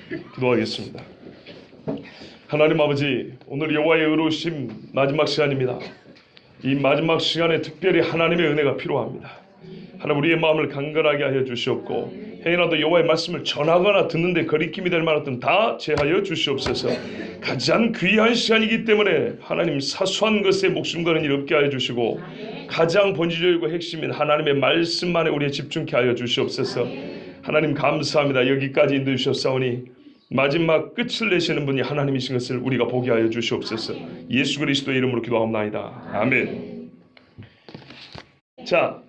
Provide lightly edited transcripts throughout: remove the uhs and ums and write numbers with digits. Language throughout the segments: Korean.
기도하겠습니다. 하나님 아버지, 오늘 여호와의 의로우심 마지막 시간입니다. 이 마지막 시간에 특별히 하나님의 은혜가 필요합니다. 하나님, 우리의 마음을 강건하게 하여 주시옵고, 행여라도 여호와의 말씀을 전하거나 듣는데 거리낌이 될 만한 다 제하여 주시옵소서. 가장 귀한 시간이기 때문에 하나님, 사소한 것에 목숨 거는 일 없게 하여 주시고, 가장 본질적이고 핵심인 하나님의 말씀만에 우리의 집중케 하여 주시옵소서. 하나님 감사합니다. 여기까지 인도해 주셨사오니 마지막 끝을 내시는 분이 하나님이신 것을 우리가 보게 하여 주시옵소서. 예수 그리스도의 이름으로 기도하옵나이다. 아멘. 자,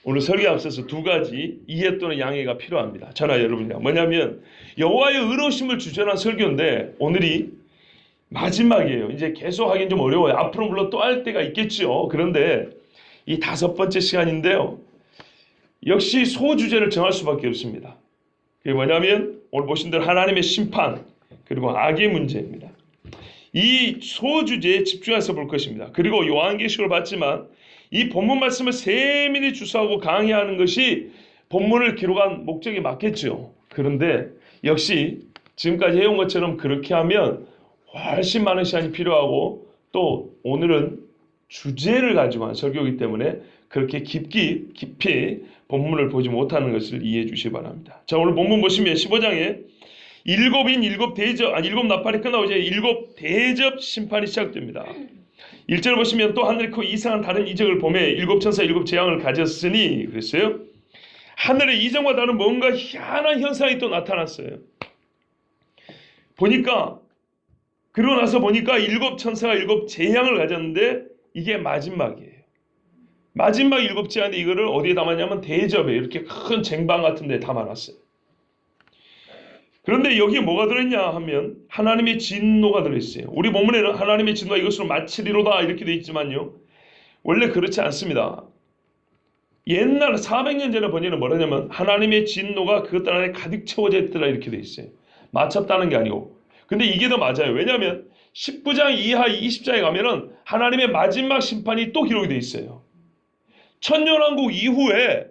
오늘 설교에 앞서서 두 가지 이해 또는 양해가 필요합니다. 저나 여러분이요. 뭐냐면 여호와의 의로우심을 주제로 한 설교인데 오늘이 마지막이에요. 이제 계속 하긴 좀 어려워요. 앞으로 물론 또 할 때가 있겠죠. 그런데 이 5번째 시간인데요. 역시 소주제를 정할 수밖에 없습니다. 그게 뭐냐면 오늘 보신 대로 하나님의 심판 그리고 악의 문제입니다. 이 소주제에 집중해서 볼 것입니다. 그리고 요한계시록을 봤지만 이 본문 말씀을 세밀히 주사하고 강의하는 것이 본문을 기록한 목적에 맞겠죠. 그런데 역시 지금까지 해온 것처럼 그렇게 하면 훨씬 많은 시간이 필요하고, 또 오늘은 주제를 가지고 한 설교이기 때문에 그렇게 깊이 본문을 보지 못하는 것을 이해해 주시기 바랍니다. 자, 오늘 본문 보시면 15장에 일곱 나팔이 끝나고 이제 일곱 대접 심판이 시작됩니다. 1절 보시면 또 하늘이 크고 이상한 다른 이적을 보매 일곱 천사 일곱 재앙을 가졌으니 그랬어요. 하늘의 이정과 다른 뭔가 희한한 현상이 또 나타났어요. 그러고 나서 보니까 일곱 천사가 일곱 재앙을 가졌는데 이게 마지막이에요. 마지막 일곱 재앙인데 이거를 어디에 담았냐면 대접에 이렇게 큰 쟁반 같은 데 담아놨어요. 그런데 여기에 뭐가 들어있냐 하면 하나님의 진노가 들어있어요. 우리 본문에는 하나님의 진노가 이것으로 마치리로다 이렇게 되어 있지만요. 원래 그렇지 않습니다. 옛날 400년 전에 번역은 뭐라냐면 하나님의 진노가 그것 안에 가득 채워져 있더라 이렇게 되어 있어요. 마쳤다는 게 아니고. 근데 이게 더 맞아요. 왜냐하면 19장 이하 20장에 가면은 하나님의 마지막 심판이 또 기록이 되어 있어요. 천년왕국 이후에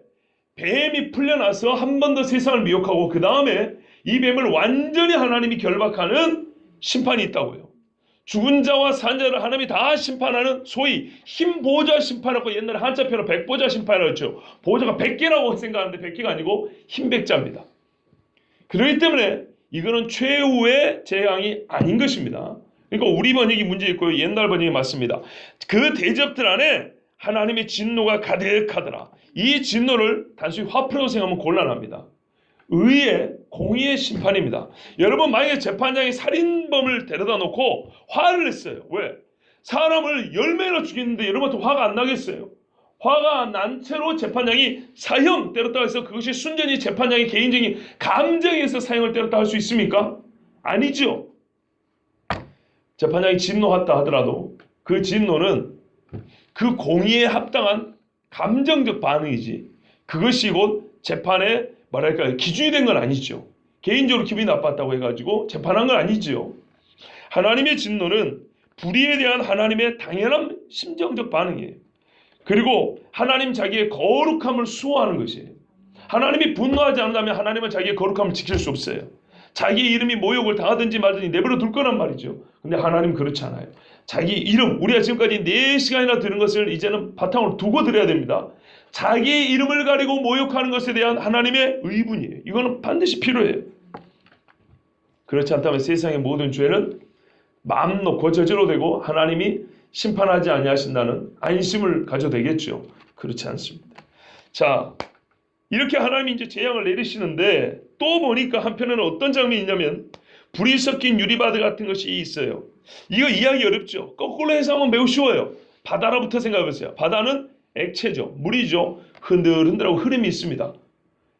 뱀이 풀려나서 한 번 더 세상을 미혹하고 그 다음에 이 뱀을 완전히 하나님이 결박하는 심판이 있다고요. 죽은 자와 산 자를 하나님이 다 심판하는 소위 흰보좌 심판하고 옛날에 한자표로 백보좌 심판이라고 했죠. 보좌가 100개라고 생각하는데 100개가 아니고 흰백자입니다. 그렇기 때문에 이거는 최후의 재앙이 아닌 것입니다. 그러니까 우리 번역이 문제 있고요. 옛날 번역이 맞습니다. 그 대접들 안에 하나님의 진노가 가득하더라. 이 진노를 단순히 화풀이라고 생각하면 곤란합니다. 의의 공의의 심판입니다. 여러분, 만약에 재판장이 살인범을 데려다 놓고 화를 냈어요. 왜? 사람을 10명이나 죽였는데 여러분한테 화가 안 나겠어요? 화가 난 채로 재판장이 사형 때렸다고 해서 그것이 순전히 재판장의 개인적인 감정에서 사형을 때렸다 할 수 있습니까? 아니죠. 재판장이 진노했다 하더라도 그 진노는 그 공의에 합당한 감정적 반응이지 그것이 곧 재판의 기준이 된 건 아니죠. 개인적으로 기분이 나빴다고 해가지고 재판한 건 아니죠. 하나님의 진노는 불의에 대한 하나님의 당연한 심정적 반응이에요. 그리고 하나님 자기의 거룩함을 수호하는 것이에요. 하나님이 분노하지 않는다면 하나님은 자기의 거룩함을 지킬 수 없어요. 자기 이름이 모욕을 당하든지 말든지 내버려 둘 거란 말이죠. 근데 하나님은 그렇지 않아요. 자기 이름, 우리가 지금까지 4시간이나 들은 것을 이제는 바탕으로 두고 드려야 됩니다. 자기 이름을 가리고 모욕하는 것에 대한 하나님의 의분이에요. 이거는 반드시 필요해요. 그렇지 않다면 세상의 모든 죄는 마음 놓고 저지로 되고 하나님이 심판하지 아니하신다는 안심을 가져도 되겠죠. 그렇지 않습니다. 자, 이렇게 하나님이 이제 재앙을 내리시는데 또 보니까 한편에는 어떤 장면이 있냐면 불이 섞인 유리바드 같은 것이 있어요. 이거 이해하기 어렵죠. 거꾸로 해석하면 매우 쉬워요. 바다로부터 생각해보세요. 바다는 액체죠. 물이죠. 흔들흔들하고 흐름이 있습니다.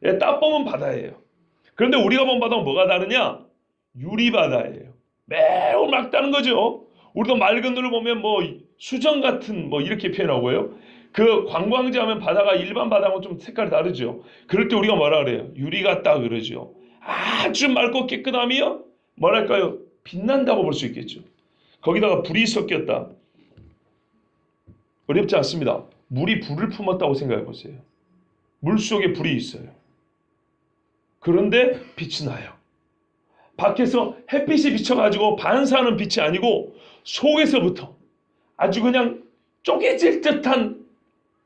예, 딱 보면 바다예요. 그런데 우리가 본 바다는 뭐가 다르냐? 유리바다예요. 매우 맑다는 거죠. 우리도 맑은 물을 보면 수정 같은 이렇게 표현하고요. 그 관광지 하면 바다가 일반 바다하고 좀 색깔이 다르죠. 그럴 때 우리가 뭐라 그래요? 유리 같다 그러죠. 아주 맑고 깨끗하며 뭐랄까요? 빛난다고 볼 수 있겠죠. 거기다가 불이 섞였다. 어렵지 않습니다. 물이 불을 품었다고 생각해 보세요. 물 속에 불이 있어요. 그런데 빛이 나요. 밖에서 햇빛이 비쳐가지고 반사하는 빛이 아니고 속에서부터 아주 그냥 쪼개질 듯한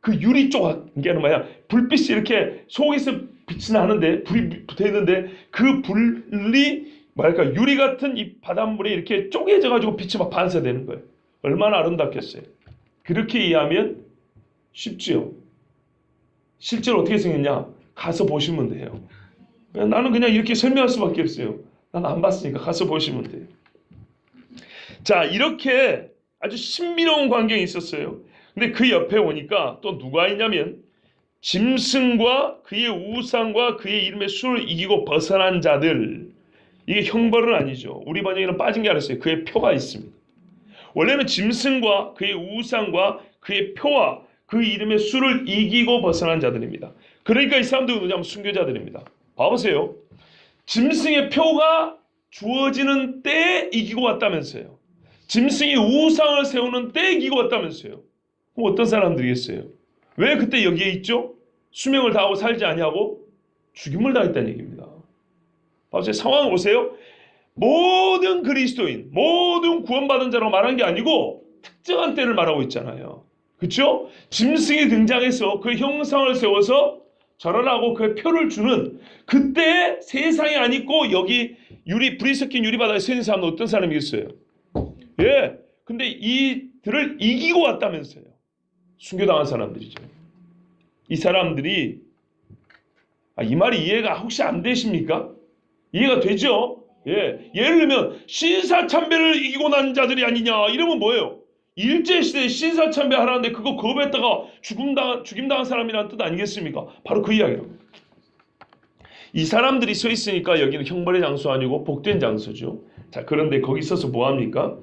그 유리 쪽, 이게 뭐야, 불빛이 이렇게 속에서 빛이 나는데, 불이 붙어 있는데, 그 불이 뭐랄까, 유리 같은 이 바닷물에 이렇게 쪼개져가지고 빛이 막 반사되는 거예요. 얼마나 아름답겠어요. 그렇게 이해하면 쉽지요. 실제로 어떻게 생겼냐? 가서 보시면 돼요. 나는 그냥 이렇게 설명할 수밖에 없어요. 난 안 봤으니까 가서 보시면 돼요. 자, 이렇게 아주 신비로운 광경이 있었어요. 근데 그 옆에 오니까 또 누가 있냐면 짐승과 그의 우상과 그의 이름의 수를 이기고 벗어난 자들. 이게 형벌은 아니죠. 우리 번역에는 빠진 게 하나 있어요. 그의 표가 있습니다. 원래는 짐승과 그의 우상과 그의 표와 그 이름의 수를 이기고 벗어난 자들입니다. 그러니까 이 사람들은 누구냐면 순교자들입니다. 봐보세요. 짐승의 표가 주어지는 때에 이기고 왔다면서요. 짐승이 우상을 세우는 때에 이기고 왔다면서요. 그럼 어떤 사람들이겠어요? 왜 그때 여기에 있죠? 수명을 다하고 살지 아니하고 죽임을 당했다는 얘기입니다. 봐보세요. 상황 보세요. 모든 그리스도인, 모든 구원받은 자라고 말한 게 아니고 특정한 때를 말하고 있잖아요. 그렇죠? 짐승이 등장해서 그 형상을 세워서 절하라고 그 표를 주는 그때 세상이 안 있고 여기 불이 섞인 유리바다에 서 있는 사람은 어떤 사람이겠어요? 예. 근데 이들을 이기고 왔다면서요. 순교당한 사람들이죠. 이 사람들이 이 말이 이해가 혹시 안 되십니까? 이해가 되죠? 예. 예를 들면 신사참배를 이기고 난 자들이 아니냐 이러면 뭐예요? 일제시대에 신사참배 하라는데 그거 거부했다가 죽임당한 사람이라는 뜻 아니겠습니까? 바로 그 이야기라고. 이 사람들이 서 있으니까 여기는 형벌의 장소 아니고 복된 장소죠. 자, 그런데 거기 서서 뭐합니까?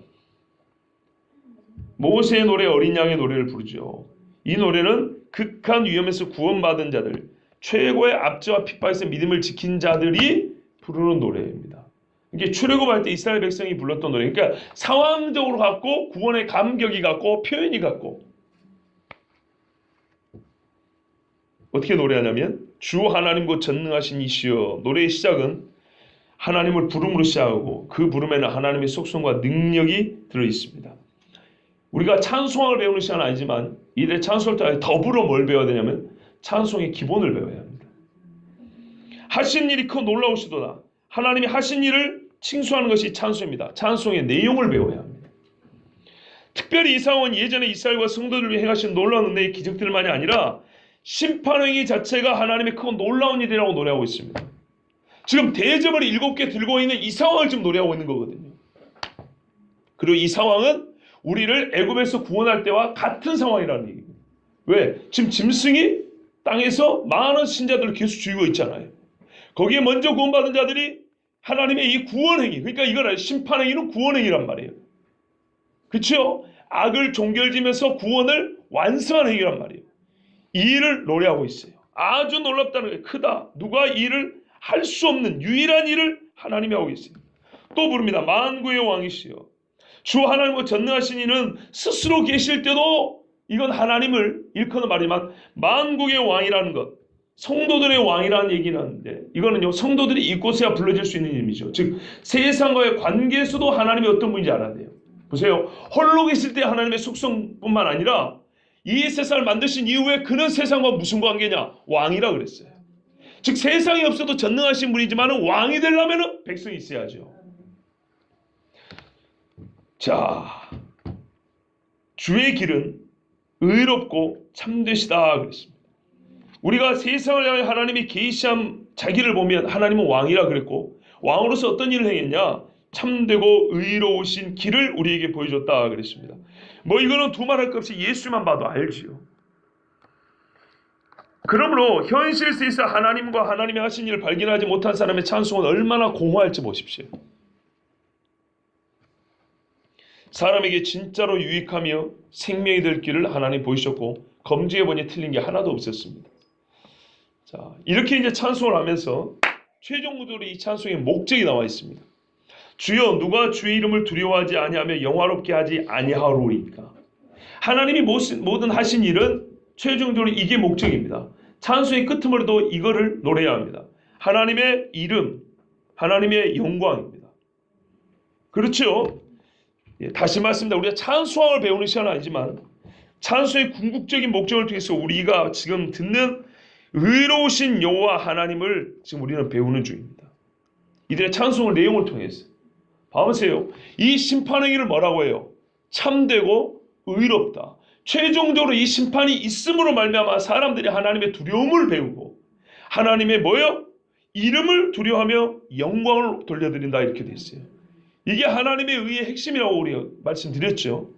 모세의 노래, 어린 양의 노래를 부르죠. 이 노래는 극한 위험에서 구원받은 자들, 최고의 압제와 핍박에서 믿음을 지킨 자들이 부르는 노래입니다. 이게 출애굽할 때 이스라엘 백성이 불렀던 노래. 그러니까 상황적으로 갖고 구원의 감격이 갖고 표현이 갖고 어떻게 노래하냐면 주 하나님 곧 전능하신 이시여. 노래의 시작은 하나님을 부름으로 시작하고 그 부름에는 하나님의 속성과 능력이 들어있습니다. 우리가 찬송을 배우는 시간은 아니지만 이래 찬송을 때 더불어 뭘 배워야 되냐면 찬송의 기본을 배워야 합니다. 하신 일이 크고 놀라우시도다. 하나님이 하신 일을 칭송하는 것이 찬송입니다. 찬송의 내용을 배워야 합니다. 특별히 이 상황은 예전에 이스라엘과 성도들을 위해 행하신 놀라운 은혜의 기적들만이 아니라 심판행위 자체가 하나님의 크고 놀라운 일이라고 노래하고 있습니다. 지금 대접을 7개 들고 있는 이 상황을 지금 노래하고 있는 거거든요. 그리고 이 상황은 우리를 애굽에서 구원할 때와 같은 상황이라는 얘기입니다. 왜? 지금 짐승이 땅에서 많은 신자들을 계속 죽이고 있잖아요. 거기에 먼저 구원받은 자들이 하나님의 이 구원행위, 그러니까 이걸 심판행위는 구원행위란 말이에요. 그렇죠? 악을 종결지면서 구원을 완성한 행위란 말이에요. 이 일을 노래하고 있어요. 아주 놀랍다는 거예요. 크다. 누가 이 일을 할 수 없는 유일한 일을 하나님이 하고 있어요. 또 부릅니다. 만구의 왕이시여. 주 하나님과 전능하신 이는 스스로 계실 때도 이건 하나님을 일컫는 말이지만 만국의 왕이라는 것, 성도들의 왕이라는 얘기는 하는데 이거는요 성도들이 이곳에야 불러질 수 있는 이름이죠. 즉 세상과의 관계에서도 하나님이 어떤 분인지 알아야 돼요. 보세요. 홀로 계실 때 하나님의 속성뿐만 아니라 이 세상을 만드신 이후에 그는 세상과 무슨 관계냐? 왕이라 그랬어요. 즉 세상이 없어도 전능하신 분이지만 왕이 되려면 백성이 있어야죠. 자, 주의 길은 의롭고 참되시다 그랬습니다. 우리가 세상을 향해 하나님이 계시한 자기를 보면 하나님은 왕이라 그랬고 왕으로서 어떤 일을 행했냐? 참되고 의로우신 길을 우리에게 보여줬다 그랬습니다. 뭐 이거는 두말할 것 없이 예수만 봐도 알지요. 그러므로 현실 세계에서 하나님과 하나님이 하신 일을 발견하지 못한 사람의 찬송은 얼마나 공허할지 보십시오. 사람에게 진짜로 유익하며 생명이 될 길을 하나님 보이셨고 검증해보니 틀린 게 하나도 없었습니다. 자, 이렇게 이제 찬송을 하면서 최종적으로 이 찬송의 목적이 나와 있습니다. 주여 누가 주의 이름을 두려워하지 아니하며 영화롭게 하지 아니하오리까. 하나님이 모든 하신 일은 최종적으로 이게 목적입니다. 찬송의 끄트머리도 이거를 노래해야 합니다. 하나님의 이름, 하나님의 영광입니다. 그렇죠. 예, 다시 말씀드립니다. 우리가 찬송을 배우는 시간은 아니지만 찬송의 궁극적인 목적을 통해서 우리가 지금 듣는 의로우신 여호와 하나님을 지금 우리는 배우는 중입니다. 이들의 찬송의 내용을 통해서 봐보세요. 이 심판의 길을 뭐라고 해요? 참되고 의롭다. 최종적으로 이 심판이 있음으로 말미암아 사람들이 하나님의 두려움을 배우고 하나님의 뭐요? 이름을 두려워하며 영광을 돌려드린다 이렇게 돼 있어요. 이게 하나님의 의의 핵심이라고 우리가 말씀드렸죠.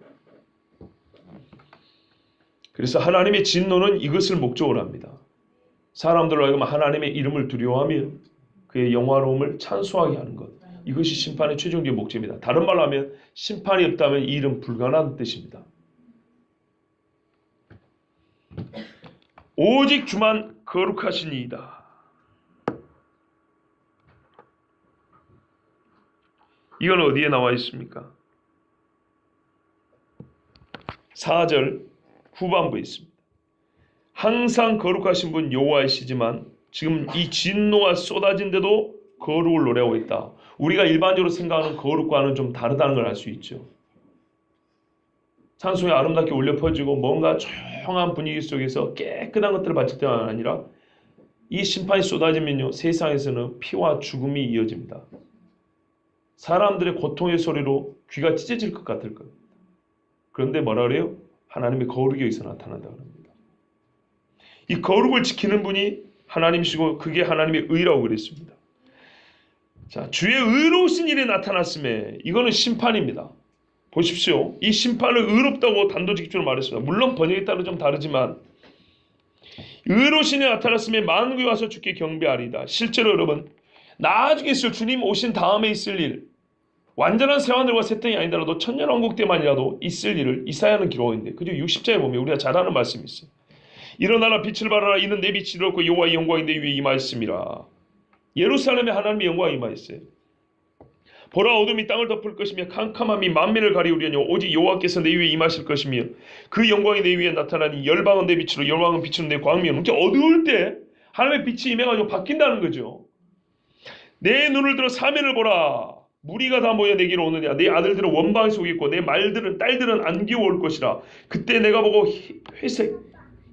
그래서 하나님의 진노는 이것을 목적으로 합니다. 사람들로 하여금 하나님의 이름을 두려워하며 그의 영화로움을 찬송하게 하는 것. 이것이 심판의 최종적인 목적입니다. 다른 말로 하면 심판이 없다면 이 일은 불가능한 뜻입니다. 오직 주만 거룩하시니이다. 이건 어디에 나와 있습니까? 4절 후반부에 있습니다. 항상 거룩하신 분 여호와이시지만 지금 이 진노가 쏟아진데도 거룩을 노래하고 있다. 우리가 일반적으로 생각하는 거룩과는 좀 다르다는 걸 알 수 있죠. 찬송이 아름답게 울려 퍼지고 뭔가 조용한 분위기 속에서 깨끗한 것들을 바칠 때만 아니라 이 심판이 쏟아지면요 세상에서는 피와 죽음이 이어집니다. 사람들의 고통의 소리로 귀가 찢어질 것 같을 겁니다. 그런데 뭐라 그래요? 하나님의 거룩이 여기서 나타난다고 합니다. 이 거룩을 지키는 분이 하나님이시고 그게 하나님의 의라고 그랬습니다. 자, 주의 의로우신 일이 나타났음에 이거는 심판입니다. 보십시오. 이 심판을 의롭다고 단도직입적으로 말했습니다. 물론 번역에 따라 좀 다르지만 의로우신 일이 나타났음에 만국이 와서 주께 경배하리이다. 실제로 여러분 나중에 있을 주님 오신 다음에 있을 일 완전한 새하늘과 새 땅이 아니더라도 천년왕국 때만이라도 있을 일을 이사야는 기록했는데 그죠? 60장에 보면 우리가 잘 아는 말씀이 있어요. 일어나라 빛을 발하라 이는 내 빛이 들었고 여호와의 영광이 내 위에 임하였음이라. 예루살렘에 하나님의 영광이 임하였어요. 보라 어둠이 땅을 덮을 것이며 캄캄함이 만민을 가리우려뇨 오직 여호와께서 내 위에 임하실 것이며 그 영광이 내 위에 나타나니 열방은 내 빛으로 열방은 비추는 내 광미요. 이렇게 어두울 때 하나님의 빛이 임해가지고 바뀐다는 거죠. 내 눈을 들어 사면을 보라. 무리가 다 모여 내게로 오느냐. 내 아들들은 원방에 속에 있고 내 딸들은 안기어 올 것이라. 그때 내가 보고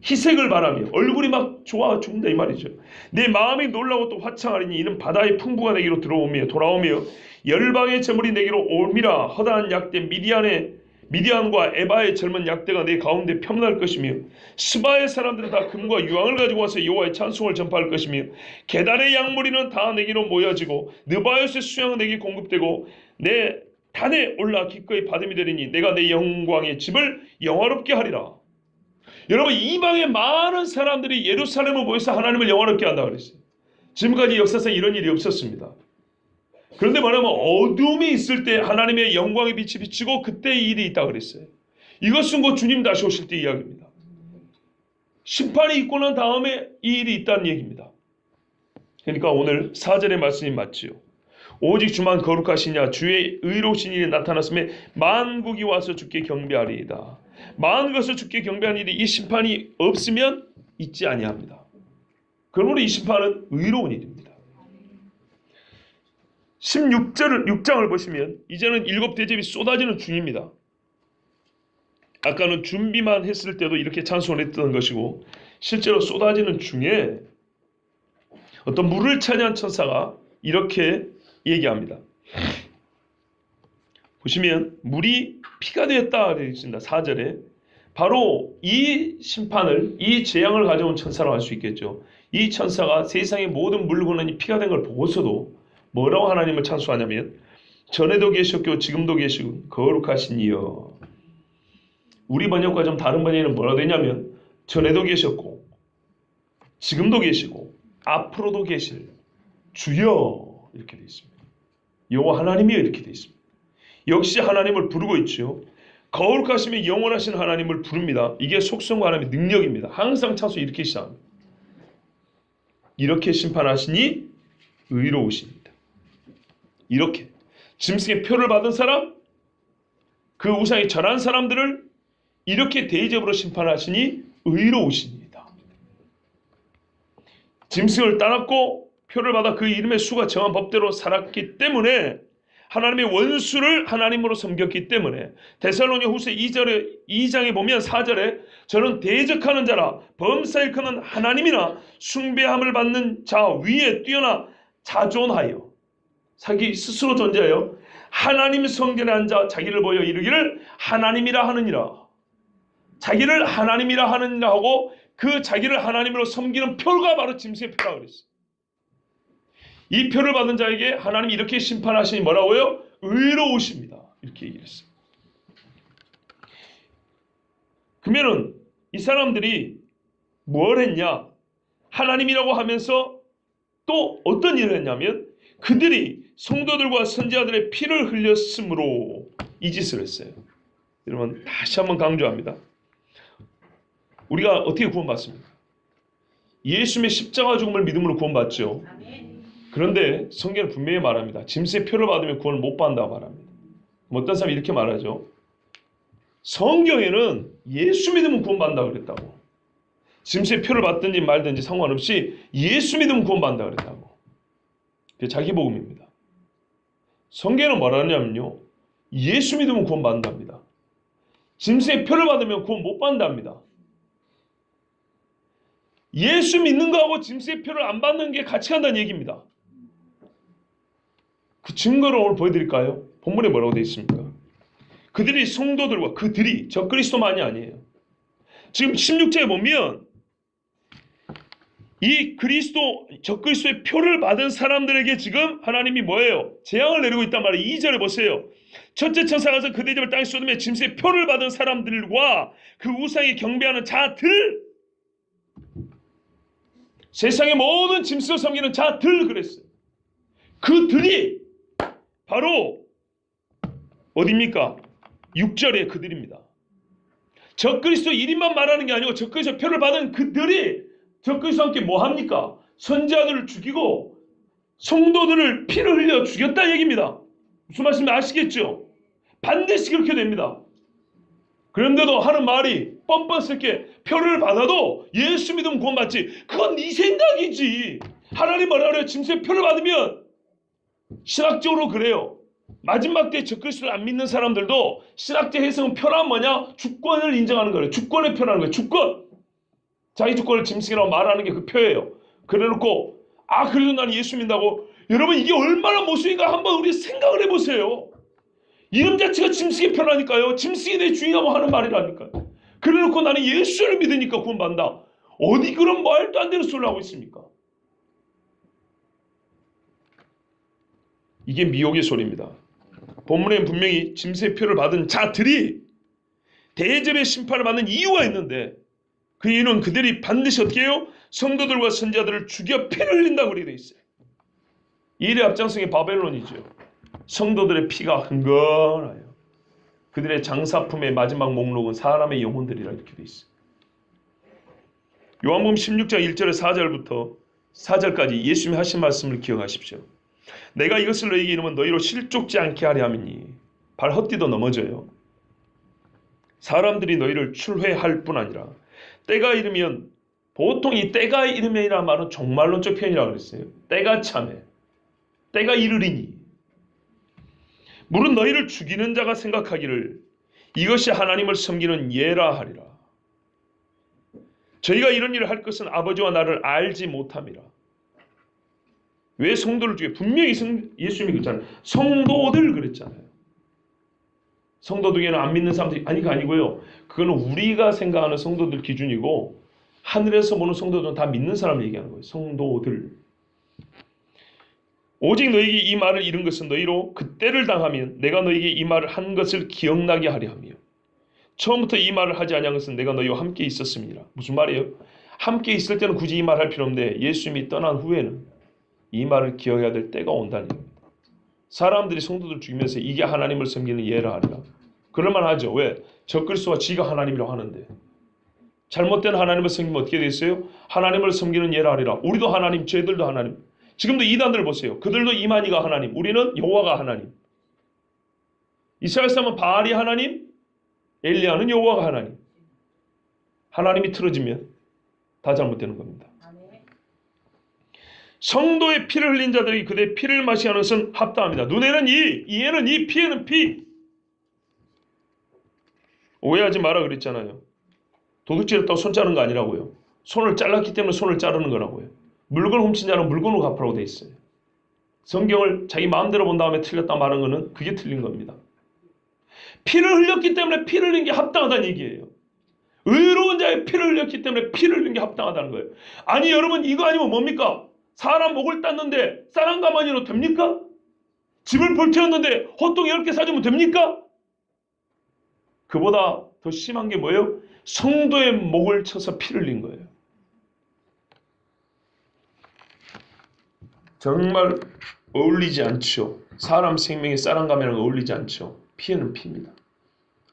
희색을 바라며 얼굴이 막 좋아 죽는다 이 말이죠. 내 마음이 놀라고 또 화창하리니 이는 바다의 풍부가 내게로 돌아오며 열방의 재물이 내게로 옴이라. 허다한 약대 미디안과 에바의 젊은 약대가 내 가운데 편문할 것이며 스바의 사람들은 다 금과 유황을 가지고 와서 여호와의 찬송을 전파할 것이며 게달의 양무리는 다 내게로 모여지고 느바요스의 수양은 내게 공급되고 내 단에 올라 기꺼이 받음이 되리니 내가 내 영광의 집을 영화롭게 하리라. 여러분 이방의 많은 사람들이 예루살렘을 모여서 하나님을 영화롭게 한다고 그랬어요. 지금까지 역사상 이런 일이 없었습니다. 그런데 말하면 어둠이 있을 때 하나님의 영광의 빛이 비치고 그때 이 일이 있다고 그랬어요. 이것은 곧 주님 다시 오실 때 이야기입니다. 심판이 있고 난 다음에 이 일이 있다는 얘기입니다. 그러니까 오늘 4절의 말씀이 맞지요. 오직 주만 거룩하시냐 주의 의로우신 일이 나타났음에 만국이 와서 주께 경배하리이다. 만국이 와서 주께 경배하는 일이 이 심판이 없으면 있지 아니합니다. 그러므로 이 심판은 의로운 일입니다. 6장을 보시면 이제는 7 대접이 쏟아지는 중입니다. 아까는 준비만 했을 때도 이렇게 찬송을 했던 것이고 실제로 쏟아지는 중에 어떤 물을 차지한 천사가 이렇게 얘기합니다. 보시면 물이 피가 되었다 되어 있습니다. 4절에 바로 이 심판을 이 재앙을 가져온 천사라고 할 수 있겠죠. 이 천사가 세상의 모든 물건이 피가 된 걸 보고서도 뭐라고 하나님을 찬송하냐면 전에도 계셨고 지금도 계시고 거룩하신 이여. 우리 번역과 좀 다른 번역에는 뭐라고 되냐면 전에도 계셨고 지금도 계시고 앞으로도 계실 주여 이렇게 되어 있습니다. 여호와 하나님이여 이렇게 되어 있습니다. 역시 하나님을 부르고 있죠. 거룩하시며 영원하신 하나님을 부릅니다. 이게 속성과 하나님의 능력입니다. 항상 찬송 이렇게 시작합니다. 이렇게 심판하시니 의로우십니다. 이렇게 짐승의 표를 받은 사람, 그 우상에 절한 사람들을 이렇게 대접으로 심판하시니 의로우십니다. 짐승을 따랐고 표를 받아 그 이름의 수가 정한 법대로 살았기 때문에 하나님의 원수를 하나님으로 섬겼기 때문에 데살로니가후서 2장에 보면 4절에 저는 대적하는 자라 범사에 크는 하나님이나 숭배함을 받는 자 위에 뛰어나 자존하여 자기 스스로 존재하여 하나님 성전에 앉아 자기를 보여 이르기를 하나님이라 하느니라. 자기를 하나님이라 하느니라 하고 그 자기를 하나님으로 섬기는 표가 바로 짐승의 표라고 그랬어요. 이 표를 받은 자에게 하나님이 이렇게 심판하시니 뭐라고요? 의로우십니다. 이렇게 얘기했어요. 그러면은 이 사람들이 뭘 했냐? 하나님이라고 하면서 또 어떤 일을 했냐면 그들이 성도들과 선지자들의 피를 흘렸으므로 이 짓을 했어요. 여러분 다시 한번 강조합니다. 우리가 어떻게 구원받습니까? 예수님의 십자가 죽음을 믿음으로 구원받죠. 그런데 성경은 분명히 말합니다. 짐승의 표를 받으면 구원을 못 받는다고 말합니다. 어떤 사람이 이렇게 말하죠. 성경에는 예수 믿으면 구원받는다고 그랬다고. 짐승의 표를 받든지 말든지 상관없이 예수 믿으면 구원받는다고 그랬다고. 그게 자기 복음입니다. 성경에는 뭐라 하냐면요. 예수 믿으면 구원받는답니다. 짐승의 표를 받으면 구원 못 받는답니다. 예수 믿는 거하고 짐승의 표를 안 받는 게 같이 간다는 얘기입니다. 그 증거를 오늘 보여드릴까요? 본문에 뭐라고 되어 있습니까? 그들이 성도들과 그들이 적그리스도만이 아니에요. 지금 16절에 보면 이 적그리스도의 표를 받은 사람들에게 지금 하나님이 뭐예요? 재앙을 내리고 있단 말이에요. 2절에 보세요. 첫째 천사가 가서 그들의 집을 땅에 쏟으며 짐승의 표를 받은 사람들과 그 우상에 경배하는 자들, 세상의 모든 짐승을 섬기는 자들 그랬어요. 그들이 바로 어디입니까? 6절에 그들입니다. 적그리스도 1인만 말하는 게 아니고 적그리스도 표를 받은 그들이 적그리스도와 함께 뭐합니까? 선지자들을 죽이고 성도들을 피를 흘려 죽였다는 얘기입니다. 무슨 말씀인지 아시겠죠? 반드시 그렇게 됩니다. 그런데도 하는 말이 뻔뻔스럽게 표를 받아도 예수 믿으면 구원받지. 그건 네 생각이지. 하나님 뭐라 그래요? 짐승의 표를 받으면 신학적으로 그래요. 마지막 때 적그리스도를 안 믿는 사람들도 신학적 해석은 표란 뭐냐? 주권을 인정하는 거예요. 주권의 표라는 거예요. 주권. 자기 주권을 짐승이라고 말하는 게 그 표예요. 그래놓고 그래도 나는 예수 믿는다고. 여러분 이게 얼마나 모순인가 한번 우리 생각을 해보세요. 이름 자체가 짐승의 표라니까요. 짐승이 내 주인이라고 하는 말이라니까요. 그래놓고 나는 예수를 믿으니까 구원받는다. 어디 그런 말도 안 되는 소리를 하고 있습니까? 이게 미혹의 소리입니다. 본문에는 분명히 짐승의 표를 받은 자들이 대접의 심판을 받는 이유가 있는데 그 이유는 그들이 반드시 어떻게 해요? 성도들과 선지자들을 죽여 피를 흘린다고 그렇게 되어 있어요. 이 일의 앞장성이 바벨론이죠. 성도들의 피가 흥건하여 그들의 장사품의 마지막 목록은 사람의 영혼들이라 이렇게 되어 있어요. 요한복음 16장 1절에 4절부터 4절까지 예수님이 하신 말씀을 기억하십시오. 내가 이것을 너희에게 이르면 너희로 실족지 않게 하려 함이니 발 헛디도 넘어져요. 사람들이 너희를 출회할 뿐 아니라 때가 이르면, 보통 이 때가 이르면이라는 말은 종말론적 표현이라고 그랬어요. 때가 참해. 때가 이르리니. 물은 너희를 죽이는 자가 생각하기를 이것이 하나님을 섬기는 예라 하리라. 저희가 이런 일을 할 것은 아버지와 나를 알지 못함이라. 왜 성도를 죽여? 분명히 예수님이 그랬잖아요. 성도들 그랬잖아요. 성도들 중에는 안 믿는 사람들이 아니가 아니고요. 그거는 우리가 생각하는 성도들 기준이고 하늘에서 보는 성도들은 다 믿는 사람을 얘기하는 거예요. 성도들. 오직 너희에게 이 말을 이룬 것은 너희로 그때를 당하면 내가 너희에게 이 말을 한 것을 기억나게 하려 하며 처음부터 이 말을 하지 아니한 것은 내가 너희와 함께 있었음이니라. 무슨 말이에요? 함께 있을 때는 굳이 이 말 할 필요 없는데 예수님이 떠난 후에는 이 말을 기억해야 될 때가 온다는 겁니다. 사람들이 성도들 죽이면서 이게 하나님을 섬기는 예라 하리라. 그럴만 하죠. 왜? 적그리스도가 지가 하나님이라고 하는데 잘못된 하나님을 섬기면 어떻게 되겠어요? 하나님을 섬기는 예라 하리라. 우리도 하나님, 쟤들도 하나님. 지금도 이단들 보세요. 그들도 이만희가 하나님, 우리는 여호와가 하나님. 이스라엘 사람은 바알이 하나님, 엘리야는 여호와가 하나님. 하나님이 틀어지면 다 잘못되는 겁니다. 성도의 피를 흘린 자들이 그들의 피를 마시게 하는 것은 합당합니다. 눈에는 이, 이에는 이, 피에는 피. 오해하지 마라 그랬잖아요. 도둑질했다고 손 자른 거 아니라고요. 손을 잘랐기 때문에 손을 자르는 거라고요. 물건 훔친 자는 물건으로 갚으라고 돼 있어요. 성경을 자기 마음대로 본 다음에 틀렸다 말한 거는 그게 틀린 겁니다. 피를 흘렸기 때문에 피를 흘린 게 합당하다는 얘기예요. 의로운 자의 피를 흘렸기 때문에 피를 흘린 게 합당하다는 거예요. 아니 여러분 이거 아니면 뭡니까? 사람 목을 땄는데 쌀 한 가마니로 됩니까? 집을 불태웠는데 호떡 10개 사주면 됩니까? 그보다 더 심한 게 뭐예요? 성도의 목을 쳐서 피를 흘린 거예요. 정말 어울리지 않죠. 사람 생명에 쌀 한 가마랑 어울리지 않죠. 피에는 피입니다.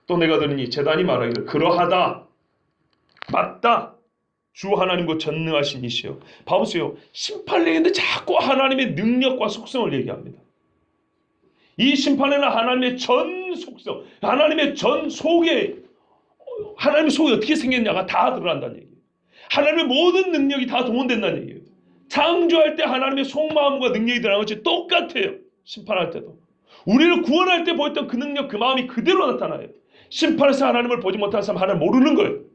또 내가 들으니 제단이 말하기를 그러하다. 맞다. 주 하나님과 전능하신 이시여. 봐보세요. 심판을 얘기하는데 자꾸 하나님의 능력과 속성을 얘기합니다. 이 심판에는 하나님의 전 속성, 하나님의 전 속에, 하나님의 속이 어떻게 생겼냐가 다 드러난다는 얘기예요. 하나님의 모든 능력이 다 동원된다는 얘기예요. 창조할 때 하나님의 속마음과 능력이 드러난 것이 똑같아요. 심판할 때도. 우리를 구원할 때 보였던 그 능력, 그 마음이 그대로 나타나요. 심판에서 하나님을 보지 못하는 사람 하나님 모르는 거예요.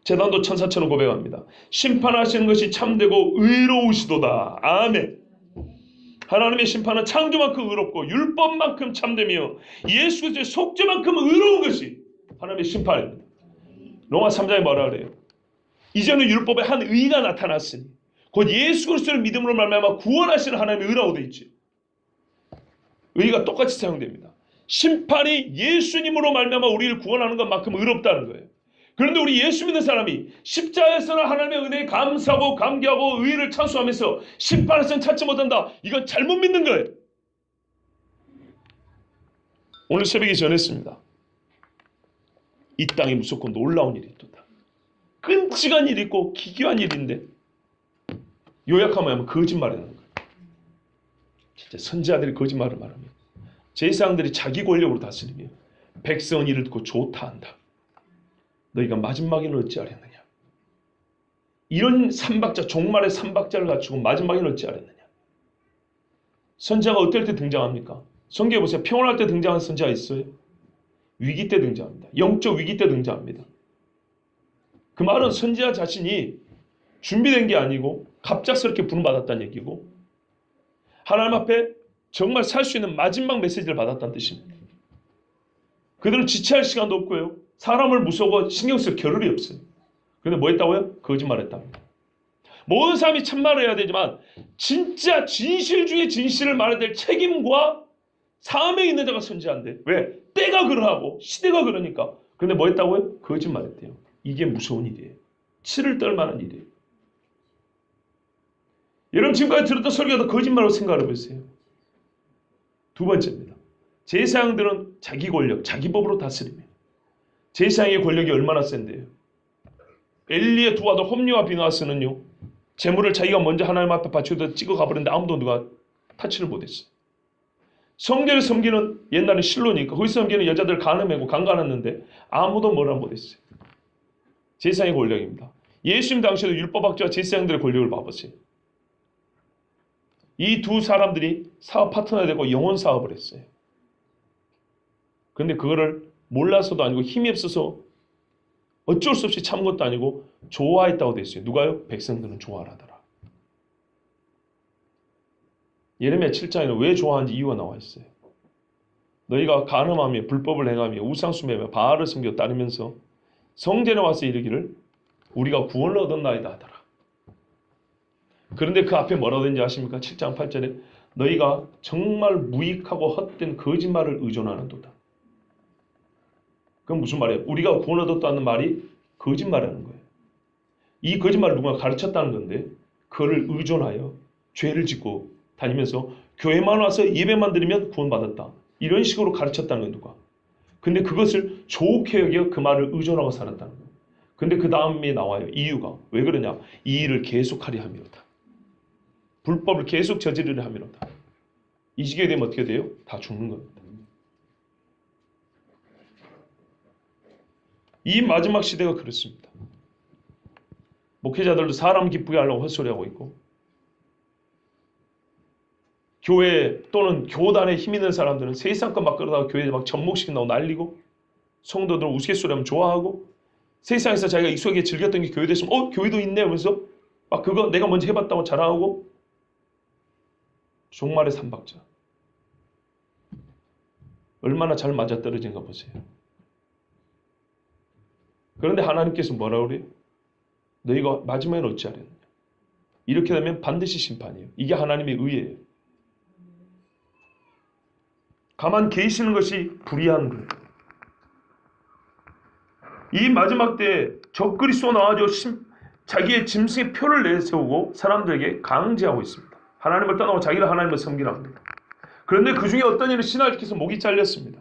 제단도 천사처럼 고백합니다. 심판하시는 것이 참되고 의로우시도다. 아멘. 하나님의 심판은 창조만큼 의롭고 율법만큼 참되며 예수 그리스도의 속죄만큼 의로운 것이 하나님의 심판입니다. 로마 3장에 뭐라 그래요? 이제는 율법에 한 의가 나타났으니 곧 예수 그리스도를 믿음으로 말미암아 구원하시는 하나님의 의라고 되어 있죠. 의가 똑같이 사용됩니다. 심판이 예수님으로 말미암아 우리를 구원하는 것만큼 의롭다는 거예요. 그런데 우리 예수 믿는 사람이 십자가에서는 하나님의 은혜에 감사하고 감개하고 의를 찬송하면서 심판에서는 찾지 못한다. 이건 잘못 믿는 거예요. 오늘 새벽에 전했습니다. 이 땅에 무섭고 놀라운 일이 있다. 끔찍한 일이 있고 기괴한 일인데 요약하면 하면 거짓말이라는 거예요. 진짜 선지자들이 거짓말을 말하며 제사장들이 자기 권력으로 다스리며 백성은 이를 듣고 좋다 한다. 너희가 마지막에는 어찌하렸느냐. 이런 삼박자, 종말의 삼박자를 갖추고 마지막에는 어찌하렸느냐. 선지자가 어떨 때 등장합니까? 성경에 보세요. 평온할 때 등장하는 선지자가 있어요. 위기 때 등장합니다. 영적 위기 때 등장합니다. 그 말은 선지자 자신이 준비된 게 아니고 갑작스럽게 부름받았다는 얘기고 하나님 앞에 정말 살 수 있는 마지막 메시지를 받았다는 뜻입니다. 그들은 지체할 시간도 없고요. 사람을 무서워 신경 쓸 겨를이 없어요. 그런데 뭐 했다고요? 거짓말했답니다. 모든 사람이 참말을 해야 되지만 진짜 진실 중에 진실을 말해야 될 책임과 사명이 있는 자가 선지자인데 왜? 때가 그러하고 시대가 그러니까. 그런데 뭐 했다고요? 거짓말했대요. 이게 무서운 일이에요. 치를 떨 만한 일이에요. 여러분 지금까지 들었던 설교가 다 거짓말로 생각해 보세요. 두 번째입니다. 제사장들은 자기 권력, 자기 법으로 다스립니다. 제사장의 권력이 얼마나 센데요. 엘리의 두 아들 홈리와 비느하스는요. 제물을 자기가 먼저 하나님 앞에 바치고 찍어 가버렸는데 아무도 누가 타치를 못했어요. 성전을 섬기는 옛날에 실로니까 거기서 섬기는 여자들 간음하고 강간했는데 아무도 뭐라 못했어요. 제사장의 권력입니다. 예수님 당시에도 율법학자와 제사장들의 권력을 봐보세요. 이 두 사람들이 사업 파트너가 되고 영혼 사업을 했어요. 그런데 그거를 몰라서도 아니고 힘이 없어서 어쩔 수 없이 참은 것도 아니고 좋아했다고 되어 있어요. 누가요? 백성들은 좋아를 하더라. 예레미야 7장에는 왜 좋아하는지 이유가 나와 있어요. 너희가 간음하며 불법을 행하며 우상숭배하며 바알을 섬겨 따르면서 성전에 와서 이르기를 우리가 구원을 얻었나이다 하더라. 그런데 그 앞에 뭐라고 되는지 아십니까? 7장 8절에 너희가 정말 무익하고 헛된 거짓말을 의존하는도다. 그건 무슨 말이에요? 우리가 구원 얻었다는 말이 거짓말이라는 거예요. 이 거짓말을 누가 가르쳤다는 건데 그거를 의존하여 죄를 짓고 다니면서 교회만 와서 예배만 드리면 구원받았다. 이런 식으로 가르쳤다는 거예요. 누가. 근데 그것을 좋게 여겨 그 말을 의존하고 살았다는 거예요. 근데 그 다음에 나와요. 이유가. 왜 그러냐? 이 일을 계속하려 함이로다. 불법을 계속 저지르려 함이로다. 이 시기에 되면 어떻게 돼요? 다 죽는 겁니다. 이 마지막 시대가 그렇습니다. 목회자들도 사람 기쁘게 하려고 헛소리하고 있고, 교회 또는 교단에 힘 있는 사람들은 세상 것 막 끌어다가 교회에 막 접목시킨다고 난리고, 성도들 우스갯소리하면 좋아하고, 세상에서 자기가 익숙하게 즐겼던 게 교회 됐으면 교회도 있네 하면서 막 그거 내가 먼저 해봤다고 자랑하고, 종말의 삼박자. 얼마나 잘 맞아떨어진가 보세요. 그런데 하나님께서 뭐라 그래요? 너희가 마지막에는 어찌하려느냐. 이렇게 되면 반드시 심판이에요. 이게 하나님의 의예요. 가만 계시는 것이 불의한 거예요. 이 마지막 때에 적그리스도 나와서 자기의 짐승의 표를 내세우고 사람들에게 강제하고 있습니다. 하나님을 떠나고 자기를 하나님을 섬기라 합니다. 그런데 그 중에 어떤 이는 신하를 지켜서 목이 잘렸습니다.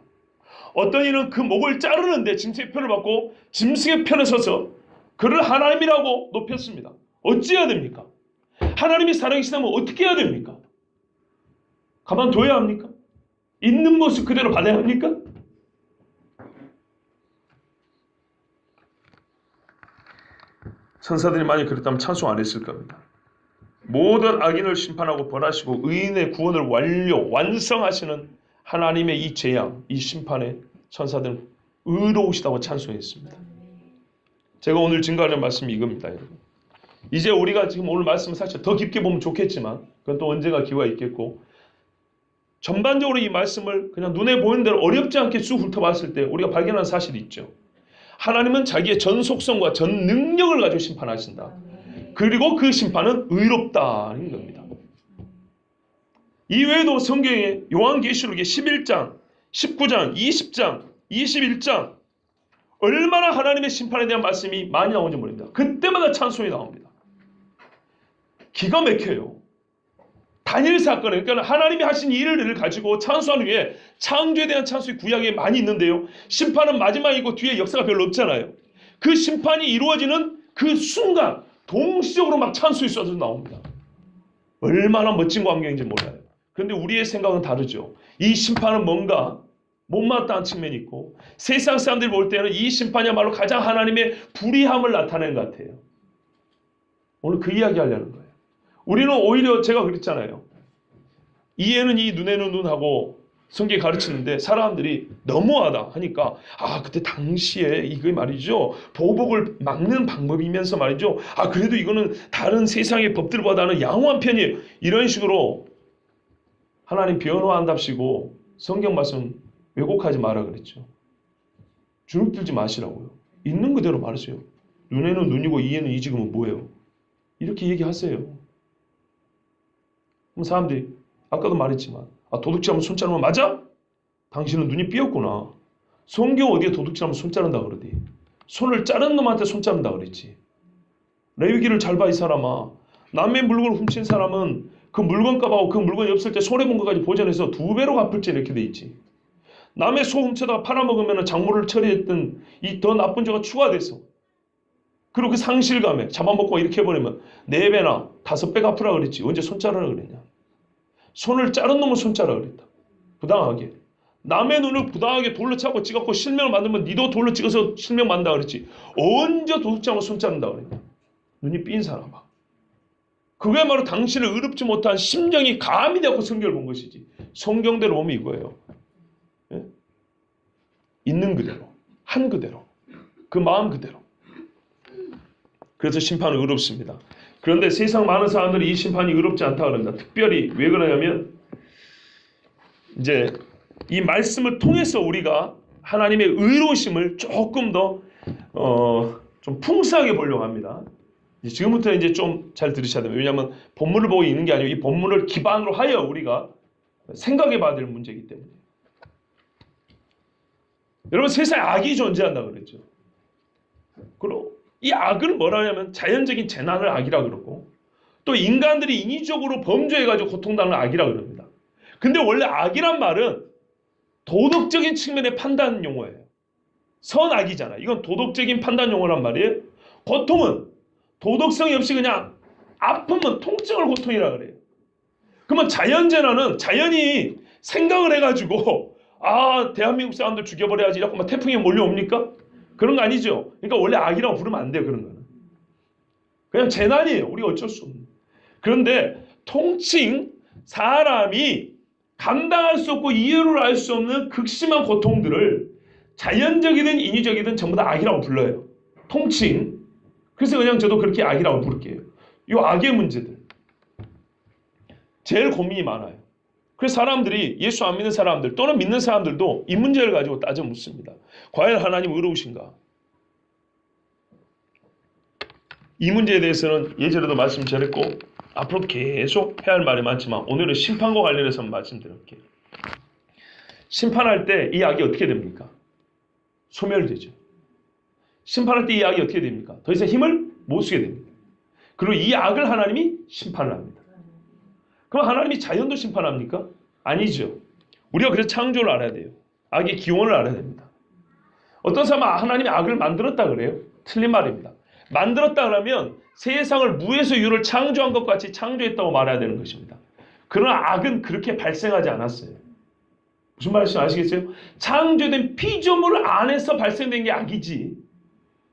어떤 이는 그 목을 자르는데 짐승의 표를 받고 짐승의 편에 서서 그를 하나님이라고 높였습니다. 어찌해야 됩니까? 하나님이 살아계시다면 어떻게 해야 됩니까? 가만둬야 합니까? 있는 모습 그대로 받아야 합니까? 천사들이 만약 그랬다면 찬송 안 했을 겁니다. 모든 악인을 심판하고 벌하시고 의인의 구원을 완성하시는 하나님의 이 재앙, 이 심판에 천사들은 의로우시다고 찬송했습니다. 제가 오늘 증거하는 말씀이 이겁니다, 여러분. 이제 우리가 지금 오늘 말씀을 사실 더 깊게 보면 좋겠지만 그건 또 언젠가 기회가 있겠고, 전반적으로 이 말씀을 그냥 눈에 보이는 대로 어렵지 않게 쭉 훑어봤을 때 우리가 발견한 사실이 있죠. 하나님은 자기의 전 속성과 전 능력을 가지고 심판하신다. 그리고 그 심판은 의롭다는 겁니다. 이외에도 성경에 요한계시록의 11장, 19장, 20장, 21장 얼마나 하나님의 심판에 대한 말씀이 많이 나오는지 모릅니다. 그때마다 찬송이 나옵니다. 기가 막혀요. 단일 사건에, 그러니까 하나님이 하신 일을 가지고 찬송하는 게 창조에 대한 찬송이 구약에 많이 있는데요. 심판은 마지막이고 뒤에 역사가 별로 없잖아요. 그 심판이 이루어지는 그 순간 동시적으로 막 찬송이 쏟아져 나옵니다. 얼마나 멋진 광경인지 몰라요. 그런데 우리의 생각은 다르죠. 이 심판은 뭔가 못마땅한 측면이 있고, 세상 사람들이 볼 때는 이 심판이야말로 가장 하나님의 불의함을 나타내는 것 같아요. 오늘 그 이야기 하려는 거예요. 우리는 오히려 제가 그랬잖아요. 이에는 이 눈에는 눈하고 성경에 가르치는데 사람들이 너무하다 하니까 그때 당시에 이게 말이죠. 보복을 막는 방법이면서 말이죠. 그래도 이거는 다른 세상의 법들보다는 양호한 편이에요. 이런 식으로 하나님 변호한답시고 성경 말씀 왜곡하지 마라 그랬죠. 주눅들지 마시라고요. 있는 그대로 말하세요. 눈에는 눈이고 이에는 이 지금은 뭐예요? 이렇게 얘기하세요. 그럼 사람들이 아까도 말했지만 도둑질하면 손 자르면 맞아? 당신은 눈이 삐었구나. 성경 어디에 도둑질하면 손 자른다 그러디? 손을 자른 놈한테 손 자른다 그랬지. 레위기를 잘 봐 이 사람아. 남의 물건을 훔친 사람은 그 물건값하고 그 물건이 없을 때 손해본 것까지 보전해서 2배로 갚을지 이렇게 돼 있지. 남의 소 훔쳐다가 팔아먹으면 작물을 처리했던 이 더 나쁜 죄가 추가돼서, 그리고 그 상실감에 잡아먹고 이렇게 해버리면 4배나 5배 갚으라 그랬지. 언제 손 자르라 그랬냐. 손을 자른 놈은 손 자르라 그랬다. 부당하게. 남의 눈을 부당하게 돌로 차고 찍었고 실명을 만들면 니도 돌로 찍어서 실명 만든다 그랬지. 언제 도둑질하고 손 자른다 그랬냐. 눈이 삔 사람아. 그거야말로 당신을 의롭지 못한 심령이 감이 되고 성경을 본 것이지. 성경대로 보면 이거예요. 예? 있는 그대로, 한 그대로, 그 마음 그대로. 그래서 심판은 의롭습니다. 그런데 세상 많은 사람들이 이 심판이 의롭지 않다고 합니다. 특별히 왜 그러냐면 이제 이 말씀을 통해서 우리가 하나님의 의로우심을 조금 더 좀 풍성하게 보려고 합니다. 지금부터 이제 좀 잘 들으셔야 됩니다. 왜냐하면 본문을 보고 있는 게 아니고 이 본문을 기반으로 하여 우리가 생각해 봐야 될 문제이기 때문에. 여러분 세상에 악이 존재한다고 그랬죠. 그리고 이 악을 뭐라 하냐면 자연적인 재난을 악이라 그러고, 또 인간들이 인위적으로 범죄해가지고 고통당하는 악이라 그럽니다. 근데 원래 악이란 말은 도덕적인 측면의 판단 용어예요. 선악이잖아. 이건 도덕적인 판단 용어란 말이에요. 고통은 도덕성이 없이 그냥 아프면 통증을 고통이라 그래요. 그러면 자연재난은 자연이 생각을 해가지고 대한민국 사람들 죽여버려야지 이라고 막 태풍이 몰려옵니까? 그런 거 아니죠. 그러니까 원래 악이라고 부르면 안 돼요. 그런 거는. 그냥 재난이에요. 우리가 어쩔 수 없는. 그런데 통칭 사람이 감당할 수 없고 이유를 알 수 없는 극심한 고통들을 자연적이든 인위적이든 전부 다 악이라고 불러요. 통칭. 그래서 그냥 저도 그렇게 악이라고 부를게요. 이 악의 문제들. 제일 고민이 많아요. 그래서 사람들이 예수 안 믿는 사람들 또는 믿는 사람들도 이 문제를 가지고 따져 묻습니다. 과연 하나님 의로우신가? 이 문제에 대해서는 예전에도 말씀드렸고 앞으로도 계속 해야 할 말이 많지만 오늘은 심판과 관련해서 말씀드릴게요. 심판할 때 이 악이 어떻게 됩니까? 소멸되죠. 심판할 때 이 악이 어떻게 됩니까? 더 이상 힘을 못 쓰게 됩니다. 그리고 이 악을 하나님이 심판을 합니다. 그럼 하나님이 자연도 심판합니까? 아니죠. 우리가 그래서 창조를 알아야 돼요. 악의 기원을 알아야 됩니다. 어떤 사람은 하나님이 악을 만들었다 그래요? 틀린 말입니다. 만들었다 그러면 세상을 무에서 유를 창조한 것 같이 창조했다고 말해야 되는 것입니다. 그러나 악은 그렇게 발생하지 않았어요. 무슨 말인지 아시겠어요? 창조된 피조물 안에서 발생된 게 악이지,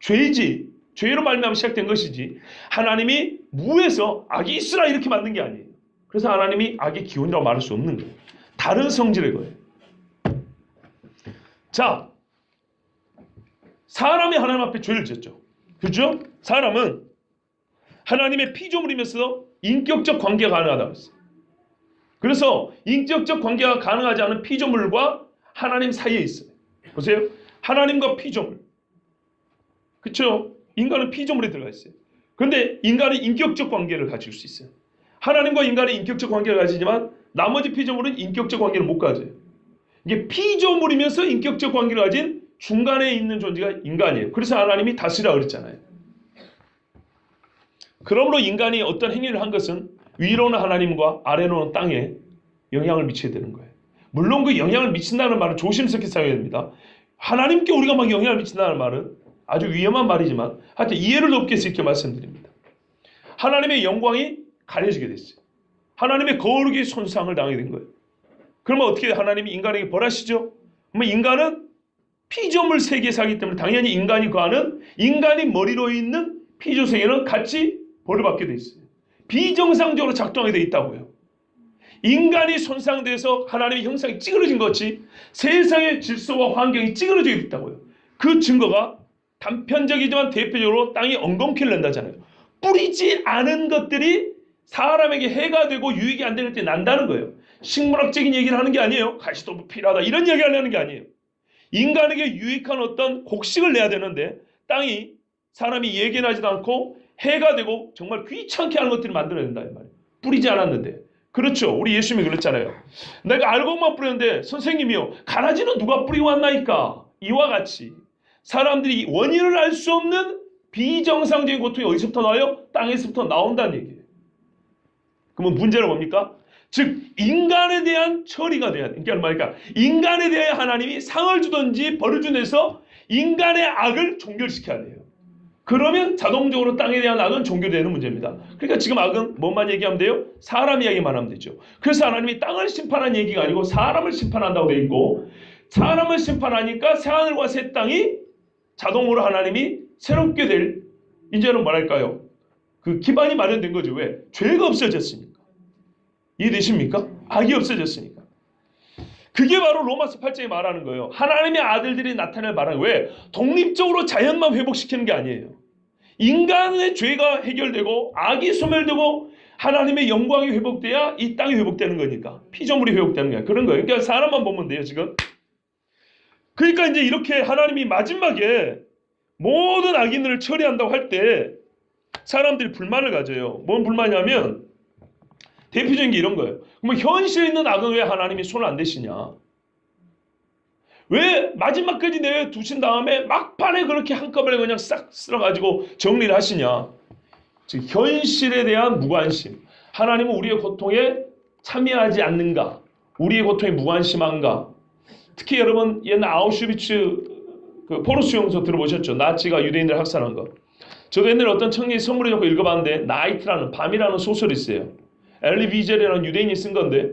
죄지, 죄로 말미암아 시작된 것이지 하나님이 무에서 악이 있으라 이렇게 만든 게 아니에요. 그래서 하나님이 악의 기원이라고 말할 수 없는 거예요. 다른 성질의 거예요. 자, 사람이 하나님 앞에 죄를 지었죠. 그죠? 사람은 하나님의 피조물이면서 인격적 관계가 가능하다고 했어요. 그래서 인격적 관계가 가능하지 않은 피조물과 하나님 사이에 있어요. 보세요. 하나님과 피조물. 그렇죠? 인간은 피조물에 들어가 있어요. 그런데 인간은 인격적 관계를 가질 수 있어요. 하나님과 인간은 인격적 관계를 가지지만 나머지 피조물은 인격적 관계를 못 가져요. 이게 피조물이면서 인격적 관계를 가진 중간에 있는 존재가 인간이에요. 그래서 하나님이 다스리라 그랬잖아요. 그러므로 인간이 어떤 행위를 한 것은 위로는 하나님과 아래로는 땅에 영향을 미쳐야 되는 거예요. 물론 그 영향을 미친다는 말은 조심스럽게 사용해야 됩니다. 하나님께 우리가 막 영향을 미친다는 말은 아주 위험한 말이지만 하여튼 이해를 돕기 위해서 이렇게 말씀드립니다. 하나님의 영광이 가려지게 됐어요. 하나님의 거룩이 손상을 당하게 된 거예요. 그러면 어떻게 하나님이 인간에게 벌하시죠? 그러면 인간은 피조물 세계에 살기 때문에 당연히 인간이 거하는 인간이 머리로 있는 피조 세계는 같이 벌을 받게 돼 있어요. 비정상적으로 작동하게 돼 있다고요. 인간이 손상돼서 하나님의 형상이 찌그러진 것 같이 세상의 질서와 환경이 찌그러져 있다고요. 그 증거가 단편적이지만 대표적으로 땅이 엉겅퀴를 낸다잖아요. 뿌리지 않은 것들이 사람에게 해가 되고 유익이 안 될 때 난다는 거예요. 식물학적인 얘기를 하는 게 아니에요. 가시도 필요하다 이런 얘기를 하려는 게 아니에요. 인간에게 유익한 어떤 곡식을 내야 되는데 땅이 사람이 예견하지도 않고 해가 되고 정말 귀찮게 하는 것들을 만들어야 된다 이 말이에요. 뿌리지 않았는데. 그렇죠. 우리 예수님이 그랬잖아요. 내가 알고만 뿌렸는데 선생님이요. 가라지는 누가 뿌리고 왔나이까. 이와 같이 사람들이 원인을 알 수 없는 비정상적인 고통이 어디서부터 나와요? 땅에서부터 나온다는 얘기예요. 그러면 문제는 뭡니까? 즉 인간에 대한 처리가 돼야 돼. 그러니까 말이니까 인간에 대해 하나님이 상을 주든지 벌을 주면서 인간의 악을 종결시켜야 돼요. 그러면 자동적으로 땅에 대한 악은 종결되는 문제입니다. 그러니까 지금 악은 뭐만 얘기하면 돼요? 사람 이야기만 하면 되죠. 그래서 하나님이 땅을 심판한 얘기가 아니고 사람을 심판한다고 되어 있고 사람을 심판하니까 새하늘과 새 땅이 자동으로 하나님이 새롭게 될 이제는 뭐랄까요? 그 기반이 마련된 거죠. 왜? 죄가 없어졌으니까. 이해되십니까? 악이 없어졌으니까. 그게 바로 로마서 8장에 말하는 거예요. 하나님의 아들들이 나타낼 말은 왜? 독립적으로 자연만 회복시키는 게 아니에요. 인간의 죄가 해결되고 악이 소멸되고 하나님의 영광이 회복돼야 이 땅이 회복되는 거니까. 피조물이 회복되는 거야. 그런 거예요. 그러니까 사람만 보면 돼요 지금. 그러니까 이제 이렇게 하나님이 마지막에 모든 악인들을 처리한다고 할 때 사람들이 불만을 가져요. 뭔 불만이냐면 대표적인 게 이런 거예요. 그럼 현실에 있는 악은 왜 하나님이 손을 안 대시냐? 왜 마지막까지 내두신 다음에 막판에 그렇게 한꺼번에 그냥 싹 쓸어가지고 정리를 하시냐? 즉 현실에 대한 무관심. 하나님은 우리의 고통에 참여하지 않는가? 우리의 고통에 무관심한가? 특히 여러분 옛날 아우슈비츠 그 포로 수용소 들어보셨죠? 나치가 유대인들을 학살한 거. 저도 옛날에 어떤 청년이 선물을 갖고 읽어봤는데 나이트라는 밤이라는 소설이 있어요. 엘리 비젤이라는 유대인이 쓴 건데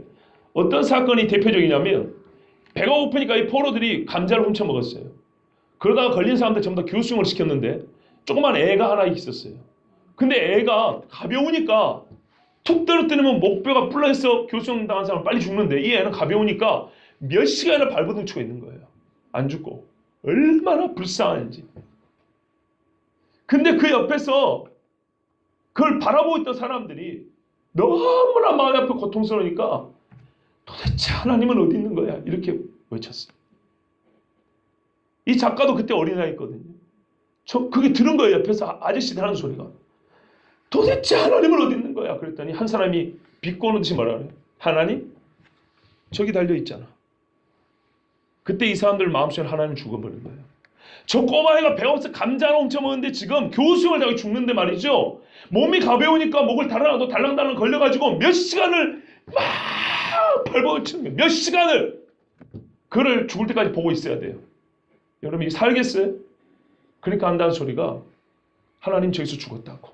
어떤 사건이 대표적이냐면 배가 고프니까 이 포로들이 감자를 훔쳐 먹었어요. 그러다가 걸린 사람들 전부 다 교수형을 시켰는데 조그만 애가 하나 있었어요. 근데 애가 가벼우니까 툭 떨어뜨리면 목뼈가 불러서 교수형 당한 사람은 빨리 죽는데 이 애는 가벼우니까 몇 시간을 발버둥 치고 있는 거예요. 안 죽고. 얼마나 불쌍한지. 근데 그 옆에서 그걸 바라보고 있던 사람들이 너무나 마음 아프고 고통스러우니까 도대체 하나님은 어디 있는 거야? 이렇게 외쳤어요. 이 작가도 그때 어린아이였거든요. 그게 들은 거예요. 옆에서 아저씨들 하는 소리가. 도대체 하나님은 어디 있는 거야? 그랬더니 한 사람이 비꼬는 듯이 말하네. 하나님? 저기 달려있잖아. 그때 이 사람들 마음속에 하나님 죽어버린 거예요. 저 꼬마애가 배고파서 감자를 훔쳐 먹는데 지금 교수형을 당해 죽는데 말이죠. 몸이 가벼우니까 목을 달아놔도 달랑달랑 걸려가지고 몇 시간을 막 발버둥 치는 거예요. 몇 시간을 그를 죽을 때까지 보고 있어야 돼요. 여러분 이게 살겠어요? 그러니까 한다는 소리가 하나님 저기서 죽었다고.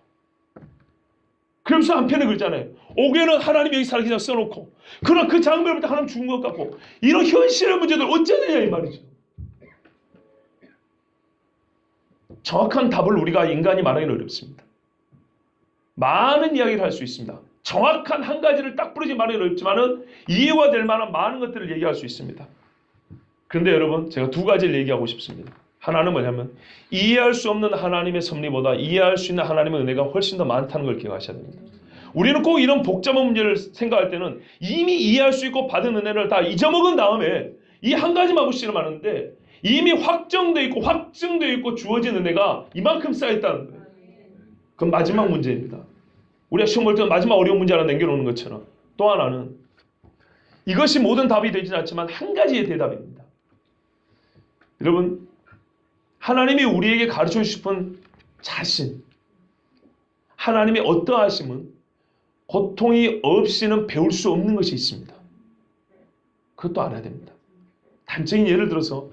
그러면서 한편에 그러잖아요. 옥에는 하나님 여기 살기자 써놓고 그러나 그 장면을 볼 때 하나님 죽은 것 같고 이런 현실의 문제들 어쩌느냐 이 말이죠. 정확한 답을 우리가 인간이 말하기는 어렵습니다. 많은 이야기를 할 수 있습니다. 정확한 한 가지를 딱 부르지 말하기는 어렵지만 이해가 될 만한 많은 것들을 얘기할 수 있습니다. 그런데 여러분 제가 두 가지를 얘기하고 싶습니다. 하나는 뭐냐면 이해할 수 없는 하나님의 섭리보다 이해할 수 있는 하나님의 은혜가 훨씬 더 많다는 걸 기억하셔야 됩니다. 우리는 꼭 이런 복잡한 문제를 생각할 때는 이미 이해할 수 있고 받은 은혜를 다 잊어먹은 다음에 이 한 가지만 보고 씨름하는데 이미 확정되어 있고 확증되어 있고 주어진 은혜가 이만큼 쌓여있다는 거예요. 그건 마지막 문제입니다. 우리가 시험 볼 때는 마지막 어려운 문제 하나 남겨놓는 것처럼 또 하나는 이것이 모든 답이 되지는 않지만 한 가지의 대답입니다. 여러분 하나님이 우리에게 가르쳐 싶은 자신 하나님의 어떠하심은 고통이 없이는 배울 수 없는 것이 있습니다. 그것도 알아야 됩니다. 단적인 예를 들어서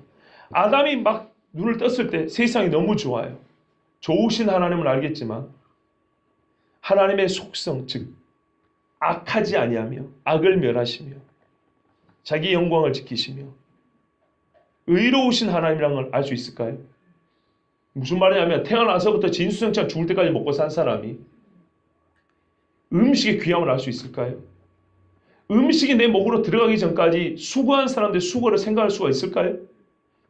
아담이 막 눈을 떴을 때 세상이 너무 좋아요. 좋으신 하나님은 알겠지만 하나님의 속성 즉 악하지 아니하며 악을 멸하시며 자기 영광을 지키시며 의로우신 하나님이라는 걸 알 수 있을까요? 무슨 말이냐면 태어나서부터 진수성찬 죽을 때까지 먹고 산 사람이 음식의 귀함을 알 수 있을까요? 음식이 내 목으로 들어가기 전까지 수고한 사람들의 수고를 생각할 수가 있을까요?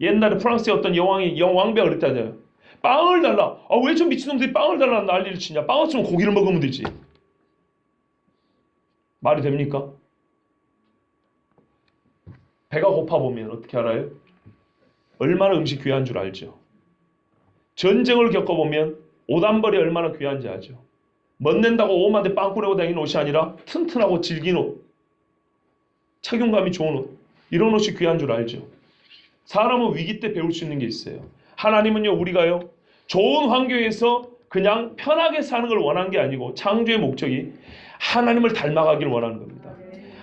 옛날에 프랑스의 어떤 왕비가 그랬다잖아요. 빵을 달라. 왜 저 미친놈들이 빵을 달라는 난리를 치냐. 빵 없으면 고기를 먹으면 되지. 말이 됩니까? 배가 고파보면 어떻게 알아요? 얼마나 음식 귀한 줄 알죠. 전쟁을 겪어보면 옷 한 벌이 얼마나 귀한지 알죠. 멋낸다고 오만데 빵 꾸려고 다니는 옷이 아니라 튼튼하고 질긴 옷, 착용감이 좋은 옷, 이런 옷이 귀한 줄 알죠. 사람은 위기 때 배울 수 있는 게 있어요. 하나님은요 우리가요 좋은 환경에서 그냥 편하게 사는 걸 원한 게 아니고 창조의 목적이 하나님을 닮아가기를 원하는 겁니다.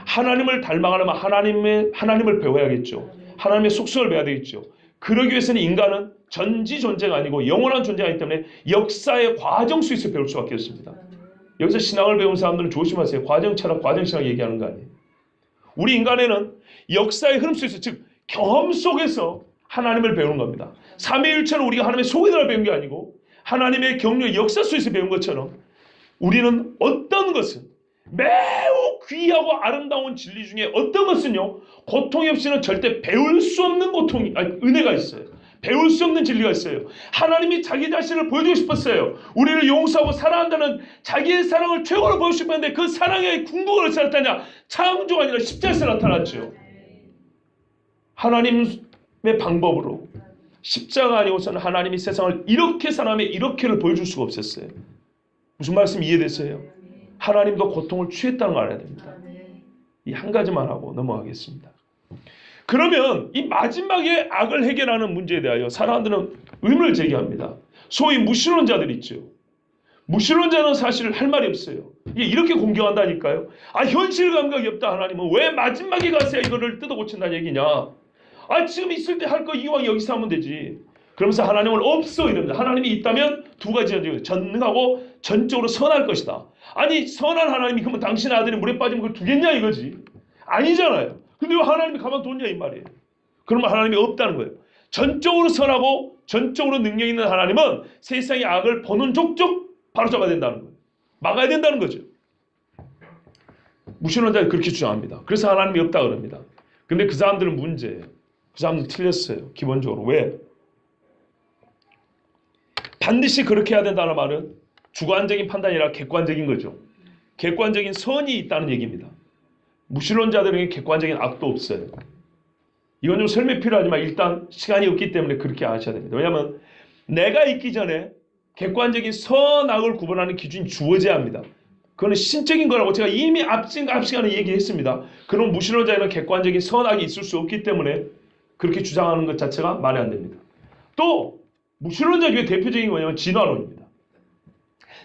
하나님을 닮아가려면 하나님을 배워야겠죠. 하나님의 속성을 배워야 되겠죠. 그러기 위해서는 인간은 전지존재가 아니고 영원한 존재가 아니기 때문에 역사의 과정 속에서 배울 수밖에 없습니다. 여기서 신앙을 배운 사람들은 조심하세요. 과정 철학, 과정 신학 얘기하는 거 아니에요. 우리 인간에는 역사의 흐름 속에서 즉 경험 속에서 하나님을 배우는 겁니다. 삼위일체는 우리가 하나님의 소개를 배운 게 아니고 하나님의 경륜 역사 속에서 배운 것처럼 우리는 어떤 것은 매우 귀하고 아름다운 진리 중에 어떤 것은요 고통이 없이는 절대 배울 수 없는 은혜가 있어요. 배울 수 없는 진리가 있어요. 하나님이 자기 자신을 보여주고 싶었어요. 우리를 용서하고 사랑한다는 자기의 사랑을 최고로 보여주고 싶었는데 그 사랑의 궁극을 어디서 나타나냐? 창조가 아니라 십자가에서 나타났죠. 하나님의 방법으로 십자가 아니고서는 하나님이 세상을 이렇게 사람의 이렇게를 보여줄 수가 없었어요. 무슨 말씀 이해됐어요? 하나님도 고통을 취했다는 걸 알아야 됩니다. 이 한 가지만 하고 넘어가겠습니다. 그러면 이 마지막에 악을 해결하는 문제에 대하여 사람들은 의문을 제기합니다. 소위 무신론자들 있죠. 무신론자는 사실 할 말이 없어요. 이렇게 공격한다니까요. 현실 감각이 없다 하나님은 왜 마지막에 가서야 이거를 뜯어 고친다는 얘기냐. 지금 있을 때 할 거 이왕 여기서 하면 되지. 그러면서 하나님은 없어 이럽니다. 하나님이 있다면 두 가지 전능하고 전적으로 선할 것이다. 선한 하나님이 그러면 당신 아들이 물에 빠지면 그걸 두겠냐 이거지. 아니잖아요. 근데 왜 하나님이 가만뒀냐 이 말이에요. 그러면 하나님이 없다는 거예요. 전적으로 선하고 전적으로 능력 있는 하나님은 세상의 악을 보는 족족 바로잡아야 된다는 거예요. 막아야 된다는 거죠. 무신론자들이 그렇게 주장합니다. 그래서 하나님이 없다 그럽니다. 근데 그 사람들은 문제예요. 그 사람들은 틀렸어요. 기본적으로. 왜? 반드시 그렇게 해야 된다는 말은 주관적인 판단이 아니라 객관적인 거죠. 객관적인 선이 있다는 얘기입니다. 무신론자들에게 객관적인 악도 없어요. 이건 좀 설명이 필요하지만 일단 시간이 없기 때문에 그렇게 아셔야 됩니다. 왜냐하면 내가 있기 전에 객관적인 선악을 구분하는 기준이 주어져야 합니다. 그거는 신적인 거라고 제가 이미 앞 시간에 얘기했습니다. 그럼 무신론자에는 객관적인 선악이 있을 수 없기 때문에 그렇게 주장하는 것 자체가 말이 안 됩니다. 또 무신론자 중에 대표적인 게 뭐냐면 진화론입니다.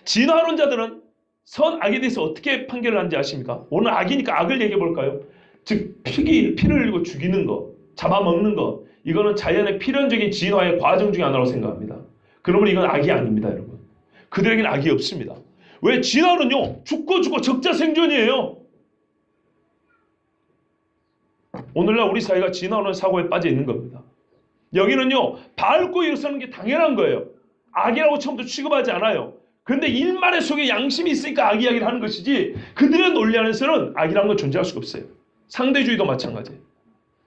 진화론자들은 선악에 대해서 어떻게 판결을 하는지 아십니까? 오늘 악이니까 악을 얘기해 볼까요? 즉 피를 흘리고 죽이는 거, 잡아먹는 거, 이거는 자연의 필연적인 진화의 과정 중에 하나라고 생각합니다. 그러면 이건 악이 아닙니다, 여러분. 그들에게는 악이 없습니다. 왜? 진화는요, 죽고 적자생존이에요. 오늘날 우리 사회가 진화론 사고에 빠져 있는 겁니다. 여기는요, 밟고 일어서는 게 당연한 거예요. 악이라고 처음부터 취급하지 않아요. 그런데 일만의 속에 양심이 있으니까 악 이야기를 하는 것이지, 그들의 논리 안에서는 악이라는 건 존재할 수가 없어요. 상대주의도 마찬가지예요.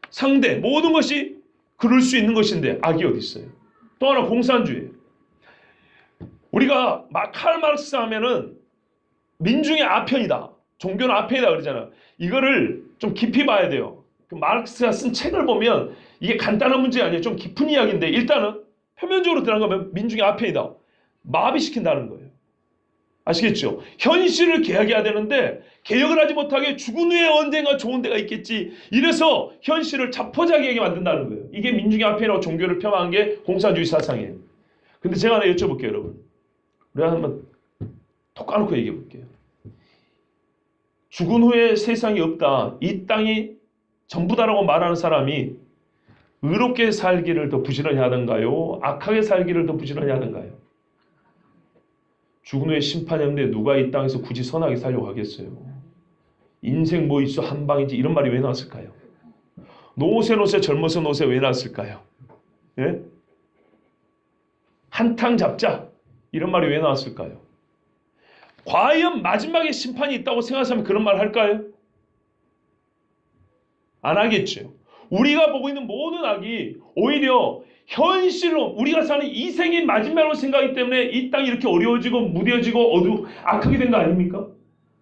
상대, 모든 것이 그럴 수 있는 것인데 악이 어디 있어요? 또 하나 공산주의예요. 우리가 칼 마르크스 하면은 민중의 아편이다, 종교는 아편이다 그러잖아요. 이거를 좀 깊이 봐야 돼요. 그 마르크스가 쓴 책을 보면 이게 간단한 문제 아니에요. 좀 깊은 이야기인데 일단은 표면적으로 들어가면 민중의 아편이다, 마비시킨다는 거예요. 아시겠죠? 현실을 개혁해야 되는데 개혁을 하지 못하게 죽은 후에 언젠가 좋은 데가 있겠지, 이래서 현실을 자포자기하게 만든다는 거예요. 이게 민중의 아편이라고 종교를 폄하한 게 공산주의 사상이에요. 근데 제가 하나 여쭤볼게요, 여러분. 우리가 한번 톡 까놓고 얘기해 볼게요. 죽은 후에 세상이 없다, 이 땅이 전부다라고 말하는 사람이 의롭게 살기를 더 부지런히 하던가요? 악하게 살기를 더 부지런히 하던가요? 죽은 후에 심판이 없는데 누가 이 땅에서 굳이 선하게 살려고 하겠어요? 인생 뭐 있어 한방이지, 이런 말이 왜 나왔을까요? 노세 젊어서 노세 왜 나왔을까요? 예? 한탕 잡자, 이런 말이 왜 나왔을까요? 과연 마지막에 심판이 있다고 생각하면 그런 말 할까요? 안 하겠죠. 우리가 보고 있는 모든 악이 오히려 현실로 우리가 사는 이 생이 마지막으로 생각하기 때문에 이 땅이 이렇게 어려워지고 무뎌지고 악하게 된 거 아닙니까?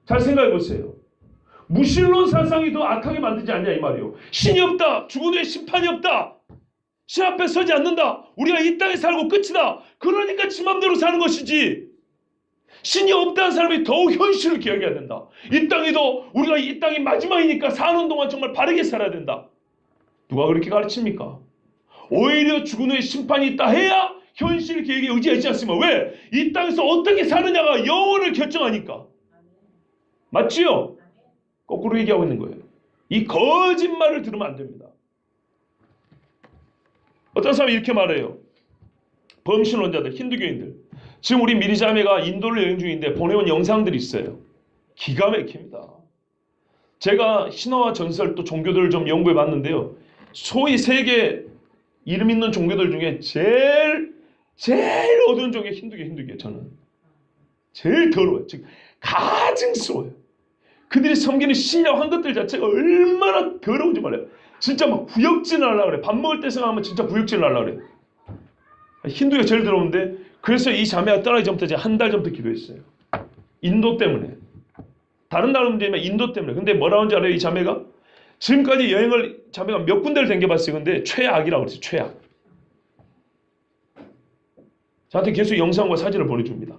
잘 생각해 보세요. 무신론 사상이 더 악하게 만들지 않냐 이 말이에요. 신이 없다, 죽은 후에 심판이 없다, 신 앞에 서지 않는다, 우리가 이 땅에 살고 끝이다, 그러니까 지 맘대로 사는 것이지, 신이 없다는 사람이 더욱 현실을 기억해야 된다. 이 땅에도 우리가 이 땅이 마지막이니까 사는 동안 정말 바르게 살아야 된다. 누가 그렇게 가르칩니까? 오히려 죽은 후에 심판이 있다 해야 현실 계획에 의지하지 않습니까? 왜? 이 땅에서 어떻게 사느냐가 영혼을 결정하니까. 맞지요? 거꾸로 얘기하고 있는 거예요. 이 거짓말을 들으면 안 됩니다. 어떤 사람이 이렇게 말해요. 범신론자들, 힌두교인들. 지금 우리 미리자매가 인도를 여행 중인데 보내온 영상들이 있어요. 기가 막힙니다. 제가 신화와 전설 또 종교들을 좀 연구해 봤는데요. 소위 세계 이름 있는 종교들 중에 제일 어두운 종교 힌두교. 저는 제일 더러워요. 즉 가증스러워요. 그들이 섬기는 신이라고 한 것들 자체가 얼마나 더러운지 말이에요. 진짜 막 구역질을 하려고 그래. 밥 먹을 때 생각하면 진짜 구역질을 하려고 그래. 힌두가 제일 더러운데, 그래서 이 자매가 떠나기 전부터 제가 한 달 전부터 기도했어요. 인도 때문에. 다른 나라 문제면 인도 때문에. 근데 뭐라고 하는지 알아요? 이 자매가? 지금까지 여행을 자매가 몇 군데를 댕겨봤어요. 근데 최악이라고 그랬어요. 최악. 저한테 계속 영상과 사진을 보내줍니다.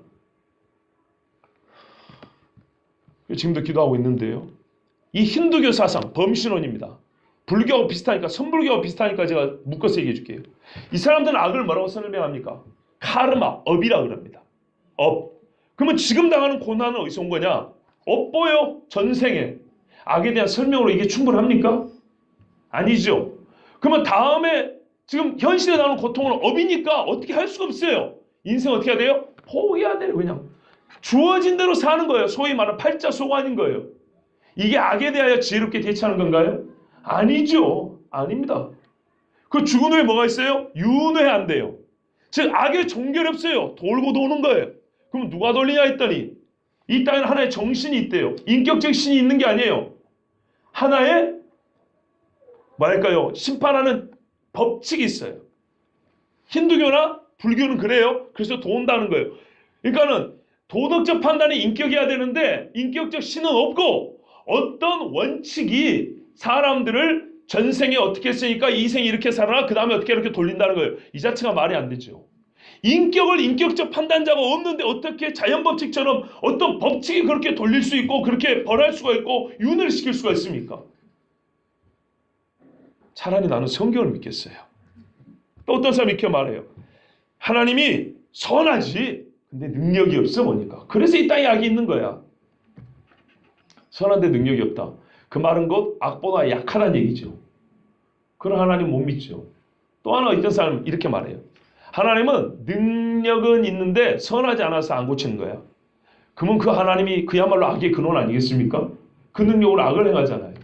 지금도 기도하고 있는데요. 이 힌두교 사상, 범신론입니다. 불교하고 비슷하니까, 선불교하고 비슷하니까 제가 묶어서 얘기해 줄게요. 이 사람들은 악을 뭐라고 설명합니까? 카르마, 업이라 그럽니다. 업. 그러면 지금 당하는 고난은 어디서 온 거냐? 업보요. 전생에. 악에 대한 설명으로 이게 충분합니까? 아니죠. 그러면 다음에 지금 현실에 나오는 고통은 업이니까 어떻게 할 수가 없어요. 인생 어떻게 해야 돼요? 포기해야 돼요. 그냥. 주어진 대로 사는 거예요. 소위 말하는 팔자소관인 거예요. 이게 악에 대하여 지혜롭게 대처하는 건가요? 아니죠. 아닙니다. 그 죽은 후에 뭐가 있어요? 윤회 안 돼요. 즉 악의 종결이 없어요. 돌고 도는 거예요. 그럼 누가 돌리냐 했더니 이 땅에는 하나의 정신이 있대요. 인격적 신이 있는 게 아니에요. 하나의 뭐랄까요? 심판하는 법칙이 있어요. 힌두교나 불교는 그래요. 그래서 도운다는 거예요. 그러니까는 도덕적 판단이 인격이어야 되는데 인격적 신은 없고 어떤 원칙이 사람들을 전생에 어떻게 했으니까 이 생에 이렇게 살아나 그 다음에 어떻게 이렇게 돌린다는 거예요. 이 자체가 말이 안 되죠. 인격을 인격적 판단자가 없는데 어떻게 자연법칙처럼 어떤 법칙이 그렇게 돌릴 수 있고 그렇게 벌할 수가 있고 윤회를 시킬 수가 있습니까? 차라리 나는 성경을 믿겠어요. 또 어떤 사람이 이렇게 말해요. 하나님이 선하지 근데 능력이 없어 보니까. 그래서 이 땅에 악이 있는 거야. 선한데 능력이 없다. 그 말은 곧 악보다 약하다는 얘기죠. 그런 하나님 못 믿죠. 또 하나 어떤 사람은 이렇게 말해요. 하나님은 능력은 있는데 선하지 않아서 안 고치는 거야. 그러면 그 하나님이 그야말로 악의 근원 아니겠습니까? 그 능력으로 악을 행하잖아요.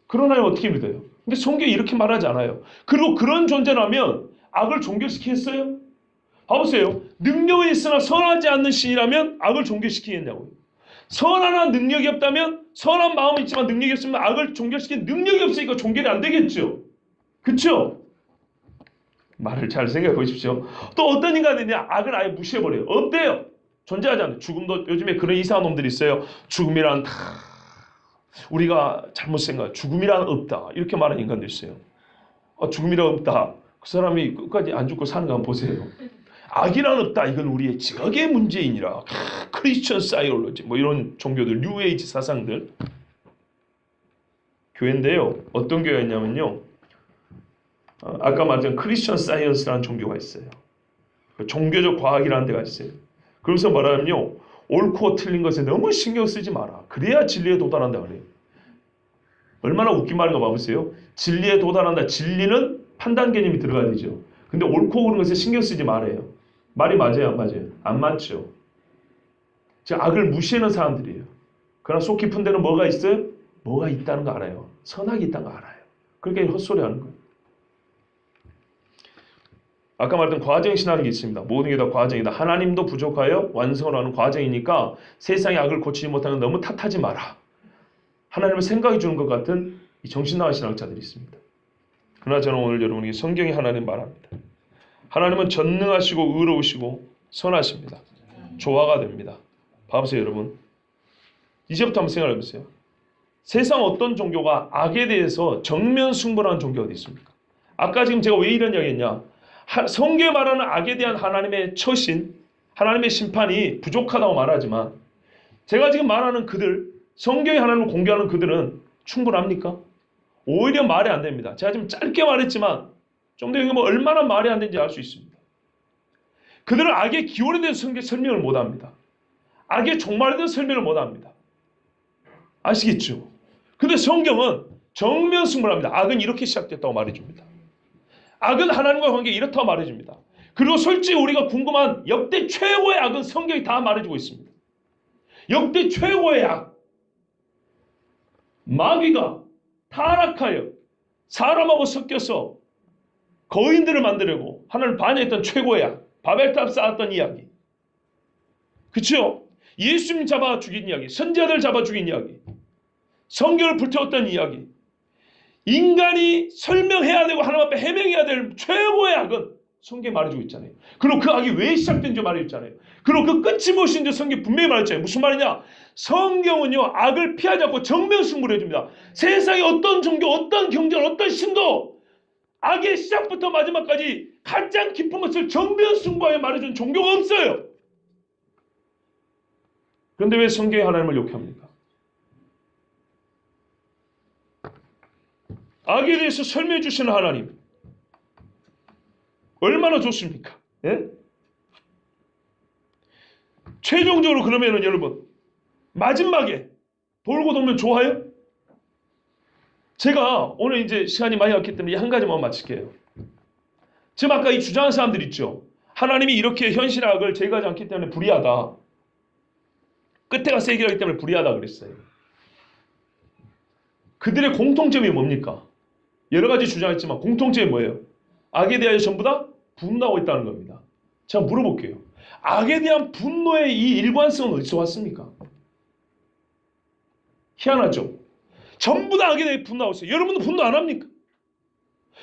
그런 하나님 어떻게 믿어요? 근데 성경이 이렇게 말하지 않아요. 그리고 그런 존재라면 악을 종결시키겠어요? 봐보세요. 능력이 있으나 선하지 않는 신이라면 악을 종결시키겠냐고요. 선한 능력이 없다면 선한 마음이 있지만 능력이 없으면 악을 종결시키는 능력이 없으니까 종결이 안 되겠죠. 그렇죠? 말을 잘 생각해 보십시오. 또 어떤 인간이냐 악을 아예 무시해버려요. 없대요. 존재하지 않아요. 죽음도 요즘에 그런 이상한 놈들이 있어요. 죽음이란 다 우리가 잘못 생각 죽음이란 없다. 이렇게 말하는 인간도 있어요. 죽음이란 없다. 그 사람이 끝까지 안 죽고 사는 거 한번 보세요. 악이란 없다. 이건 우리의 지각의 문제이니라. 크리스천 사이올로지 뭐 이런 종교들 뉴에이지 사상들 교회인데요. 어떤 교회였냐면요. 아까 말했던 크리스천 사이언스라는 종교가 있어요. 종교적 과학이라는 데가 있어요. 그러면서 말하면요. 옳고 틀린 것에 너무 신경 쓰지 마라. 그래야 진리에 도달한다 그래요. 얼마나 웃긴 말인가 봐보세요. 진리에 도달한다. 진리는 판단 개념이 들어가야 되죠. 근데 옳고 그른 것에 신경 쓰지 말아요. 말이 맞아요? 안 맞아요? 안 맞죠. 즉 악을 무시하는 사람들이에요. 그러나 속 깊은 데는 뭐가 있어요? 뭐가 있다는 거 알아요. 선악이 있다는 거 알아요. 그러니까 헛소리 하는 거예요. 아까 말했던 과정신하는 게 있습니다. 모든 게 다 과정이다. 하나님도 부족하여 완성을 하는 과정이니까 세상의 악을 고치지 못하는 너무 탓하지 마라. 하나님을 생각해 주는 것 같은 이 정신 나간 신학자들이 있습니다. 그러나 저는 오늘 여러분에게 성경이 하나님 말합니다. 하나님은 전능하시고 의로우시고 선하십니다. 조화가 됩니다. 봐보세요 여러분. 이제부터 한번 생각해 보세요. 세상 어떤 종교가 악에 대해서 정면 승부하는 종교가 어디 있습니까? 아까 지금 제가 왜 이런 이야기 했냐. 성경에 말하는 악에 대한 하나님의 처신, 하나님의 심판이 부족하다고 말하지만 제가 지금 말하는 그들, 성경에 하나님을 공개하는 그들은 충분합니까? 오히려 말이 안 됩니다. 제가 지금 짧게 말했지만 좀 더 여기 뭐 얼마나 말이 안 되는지 알 수 있습니다. 그들은 악의 기원에 대해서 설명을 못합니다. 악의 종말에 대해서 설명을 못합니다. 아시겠죠? 근데 성경은 정면 승부합니다. 악은 이렇게 시작됐다고 말해줍니다. 악은 하나님과의 관계가 이렇다고 말해줍니다. 그리고 솔직히 우리가 궁금한 역대 최고의 악은 성경이 다 말해주고 있습니다. 역대 최고의 악. 마귀가 타락하여 사람하고 섞여서 거인들을 만들려고 하나님을 반역했던 최고의 악. 바벨탑 쌓았던 이야기. 그렇죠? 예수님 잡아 죽인 이야기. 선지자들 잡아 죽인 이야기. 성경을 불태웠던 이야기. 인간이 설명해야 되고 하나님 앞에 해명해야 될 최고의 악은 성경에 말해주고 있잖아요. 그리고 그 악이 왜 시작된지 말해줬잖아요. 그리고 그 끝이 무엇인지 성경에 분명히 말했잖아요. 무슨 말이냐? 성경은요 악을 피하지 않고 정면 승부를 해줍니다. 세상에 어떤 종교, 어떤 경전, 어떤 신도 악의 시작부터 마지막까지 가장 깊은 것을 정면 승부하여 말해준 종교가 없어요. 그런데 왜 성경이 하나님을 욕합니까? 악에 대해서 설명해 주시는 하나님 얼마나 좋습니까? 예? 최종적으로 그러면은 여러분 마지막에 돌고 돌면 좋아요? 제가 오늘 이제 시간이 많이 왔기 때문에 한 가지만 마칠게요. 지금 아까 이 주장한 사람들 있죠. 하나님이 이렇게 현실악을 제거하지 않기 때문에 불의하다. 끝에 가서 해결하기 때문에 불의하다 그랬어요. 그들의 공통점이 뭡니까? 여러 가지 주장했지만 공통점이 뭐예요? 악에 대하여 전부 다 분노하고 있다는 겁니다. 제가 물어볼게요. 악에 대한 분노의 이 일관성은 어디서 왔습니까? 희한하죠? 전부 다 악에 대해 분노하고 있어요. 여러분도 분노 안 합니까?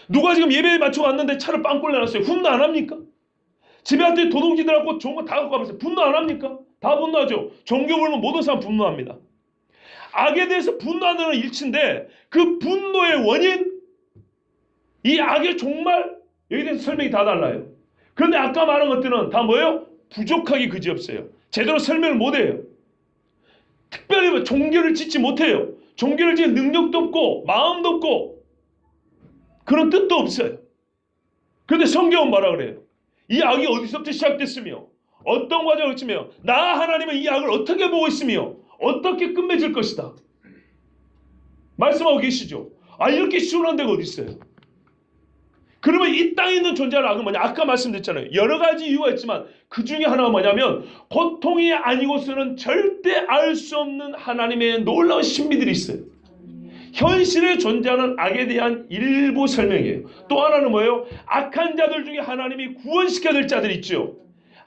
누가 지금 예배에 맞춰 왔는데 차를 빵꾸 내놨어요. 분노 안 합니까? 집에 한테 도둑질하고 좋은 거 다 갖고 가면서 분노 안 합니까? 다 분노하죠. 종교 불문 모든 사람 분노합니다. 악에 대해서 분노하는 일치인데 그 분노의 원인, 이 악의 종말, 여기에 대해서 설명이 다 달라요. 그런데 아까 말한 것들은 다 뭐예요? 부족하기 그지없어요. 제대로 설명을 못해요. 특별히 종교를 짓지 못해요. 종교를 지을 능력도 없고 마음도 없고 그런 뜻도 없어요. 그런데 성경은 뭐라 그래요? 이 악이 어디서부터 시작됐으며 어떤 과정을 거치며 나 하나님은 이 악을 어떻게 보고 있으며 어떻게 끝맺을 것이다. 말씀하고 계시죠. 이렇게 시원한 데가 어디 있어요? 그러면 이 땅에 있는 존재하는 악은 뭐냐? 아까 말씀드렸잖아요. 여러 가지 이유가 있지만 그 중에 하나가 뭐냐면 고통이 아니고서는 절대 알 수 없는 하나님의 놀라운 신비들이 있어요. 현실에 존재하는 악에 대한 일부 설명이에요. 또 하나는 뭐예요? 악한 자들 중에 하나님이 구원시켜야 될 자들이 있죠.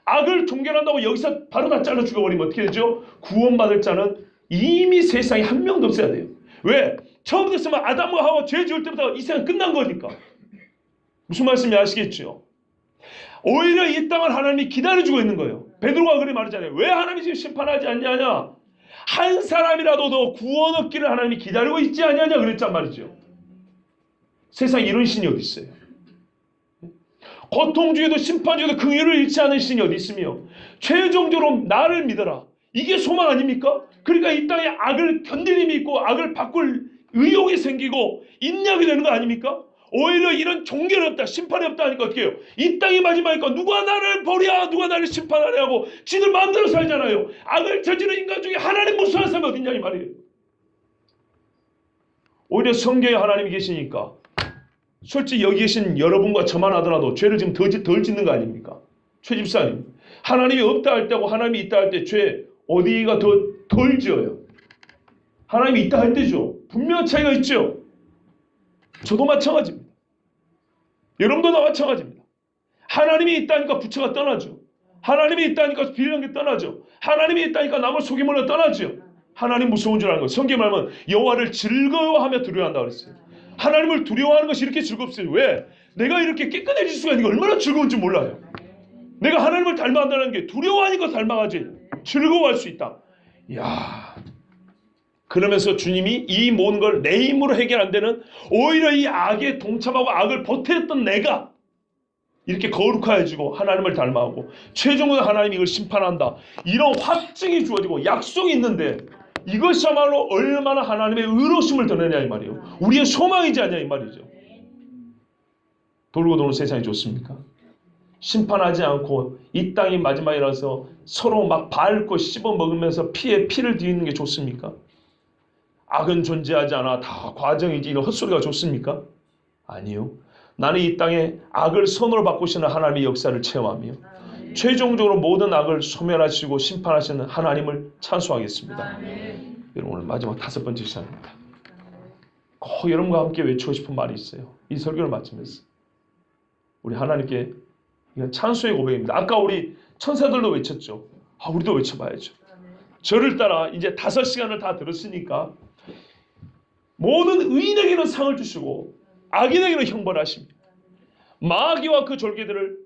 악을 종결한다고 여기서 바로 다 잘라 죽여버리면 어떻게 되죠? 구원받을 자는 이미 세상에 한 명도 없어야 돼요. 왜? 처음부터 쓰면 아담과 하와 죄 지을 때부터 이 세상 끝난 거니까. 무슨 말씀인지 아시겠죠? 오히려 이 땅을 하나님이 기다려주고 있는 거예요. 베드로가 그렇게 말하잖아요. 왜 하나님이 지금 심판하지 않냐냐? 한 사람이라도 더 구원 얻기를 하나님이 기다리고 있지 않냐냐 그랬단 말이죠. 세상에 이런 신이 어디 있어요? 고통 중에도 심판 중에도 긍휼을 잃지 않은 신이 어디 있으며 최종적으로 나를 믿어라. 이게 소망 아닙니까? 그러니까 이 땅에 악을 견딜 힘이 있고 악을 바꿀 의욕이 생기고 인력이 되는 거 아닙니까? 오히려 이런 종결이 없다, 심판이 없다 하니까 어떻게 해요? 이 땅이 마지막이니까 누가 나를 보랴, 누가 나를 심판하랴 하고 지들 마음대로 살잖아요. 악을 저지른 인간 중에 하나님 무수한 사람이 어딨냐 이 말이에요. 오히려 성경에 하나님이 계시니까 솔직히 여기 계신 여러분과 저만 하더라도 죄를 지금 덜 짓는 거 아닙니까? 최 집사님, 하나님이 없다 할 때하고 하나님이 있다 할 때 죄 어디가 덜 지어요? 하나님이 있다 할 때죠. 분명한 차이가 있죠. 저도 마찬가지입니다. 여러분도 다 마찬가지입니다. 하나님이 있다니까 부처가 떠나죠. 하나님이 있다니까 비련게 떠나죠. 하나님이 있다니까 남을 속임으로 떠나죠. 하나님 무서운 줄 아는 거예요. 성경에 말하면 여호와를 즐거워하며 두려워한다 그랬어요. 하나님을 두려워하는 것이 이렇게 즐겁어요. 왜? 내가 이렇게 깨끗해질 수가 있는 게 얼마나 즐거운지 몰라요. 내가 하나님을 닮아간다는 게 두려워하니까 닮아가지 즐거워할 수 있다. 이야, 그러면서 주님이 이 모든 걸 내 힘으로 해결 안 되는 오히려 이 악에 동참하고 악을 버텼던 내가 이렇게 거룩해지고 하나님을 닮아가고 최종적으로 하나님이 이걸 심판한다. 이런 확증이 주어지고 약속이 있는데 이것이야말로 얼마나 하나님의 의로심을 드러내냐 이 말이에요. 우리의 소망이지 않냐 이 말이죠. 돌고 도는 세상이 좋습니까? 심판하지 않고 이 땅이 마지막이라서 서로 막 밟고 씹어 먹으면서 피에 피를 뒤는 게 좋습니까? 악은 존재하지 않아 다 과정이지 이런 헛소리가 좋습니까? 아니요. 나는 이 땅에 악을 손으로 바꾸시는 하나님의 역사를 체험하며 최종적으로 모든 악을 소멸하시고 심판하시는 하나님을 찬송하겠습니다. 여러분 오늘 마지막 5번째 시간입니다. 꼭 여러분과 함께 외치고 싶은 말이 있어요. 이 설교를 마치면서 우리 하나님께 이건 찬송의 고백입니다. 아까 우리 천사들도 외쳤죠. 우리도 외쳐봐야죠. 저를 따라 이제 5시간을 다 들었으니까 모든 의인에게는 상을 주시고 악인에게는 형벌을 하십니다. 마귀와 그 졸개들을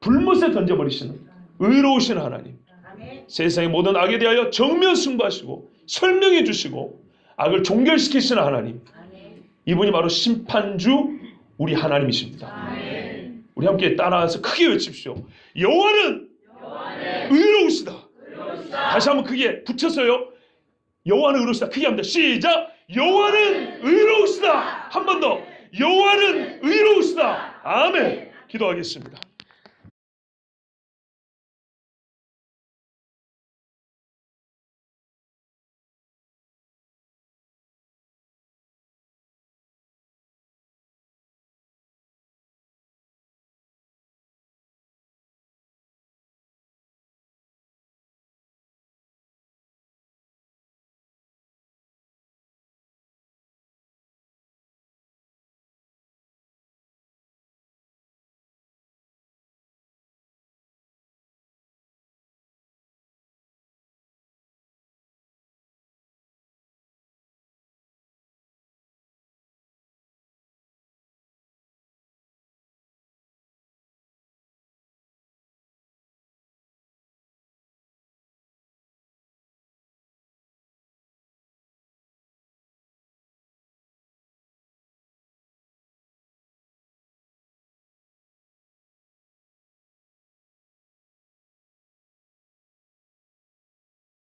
불못에 던져버리시는 의로우신 하나님. 세상의 모든 악에 대하여 정면 승부하시고 설명해 주시고 악을 종결시키시는 하나님. 이분이 바로 심판주 우리 하나님이십니다. 우리 함께 따라서 크게 외칩시오. 여호와는 의로우시다. 다시 한번 크게 붙여서요. 여호와는 의로우시다. 크게 합니다. 시작. 여호와는 의로우시다. 한 번 더. 여호와는 의로우시다. 아멘. 기도하겠습니다.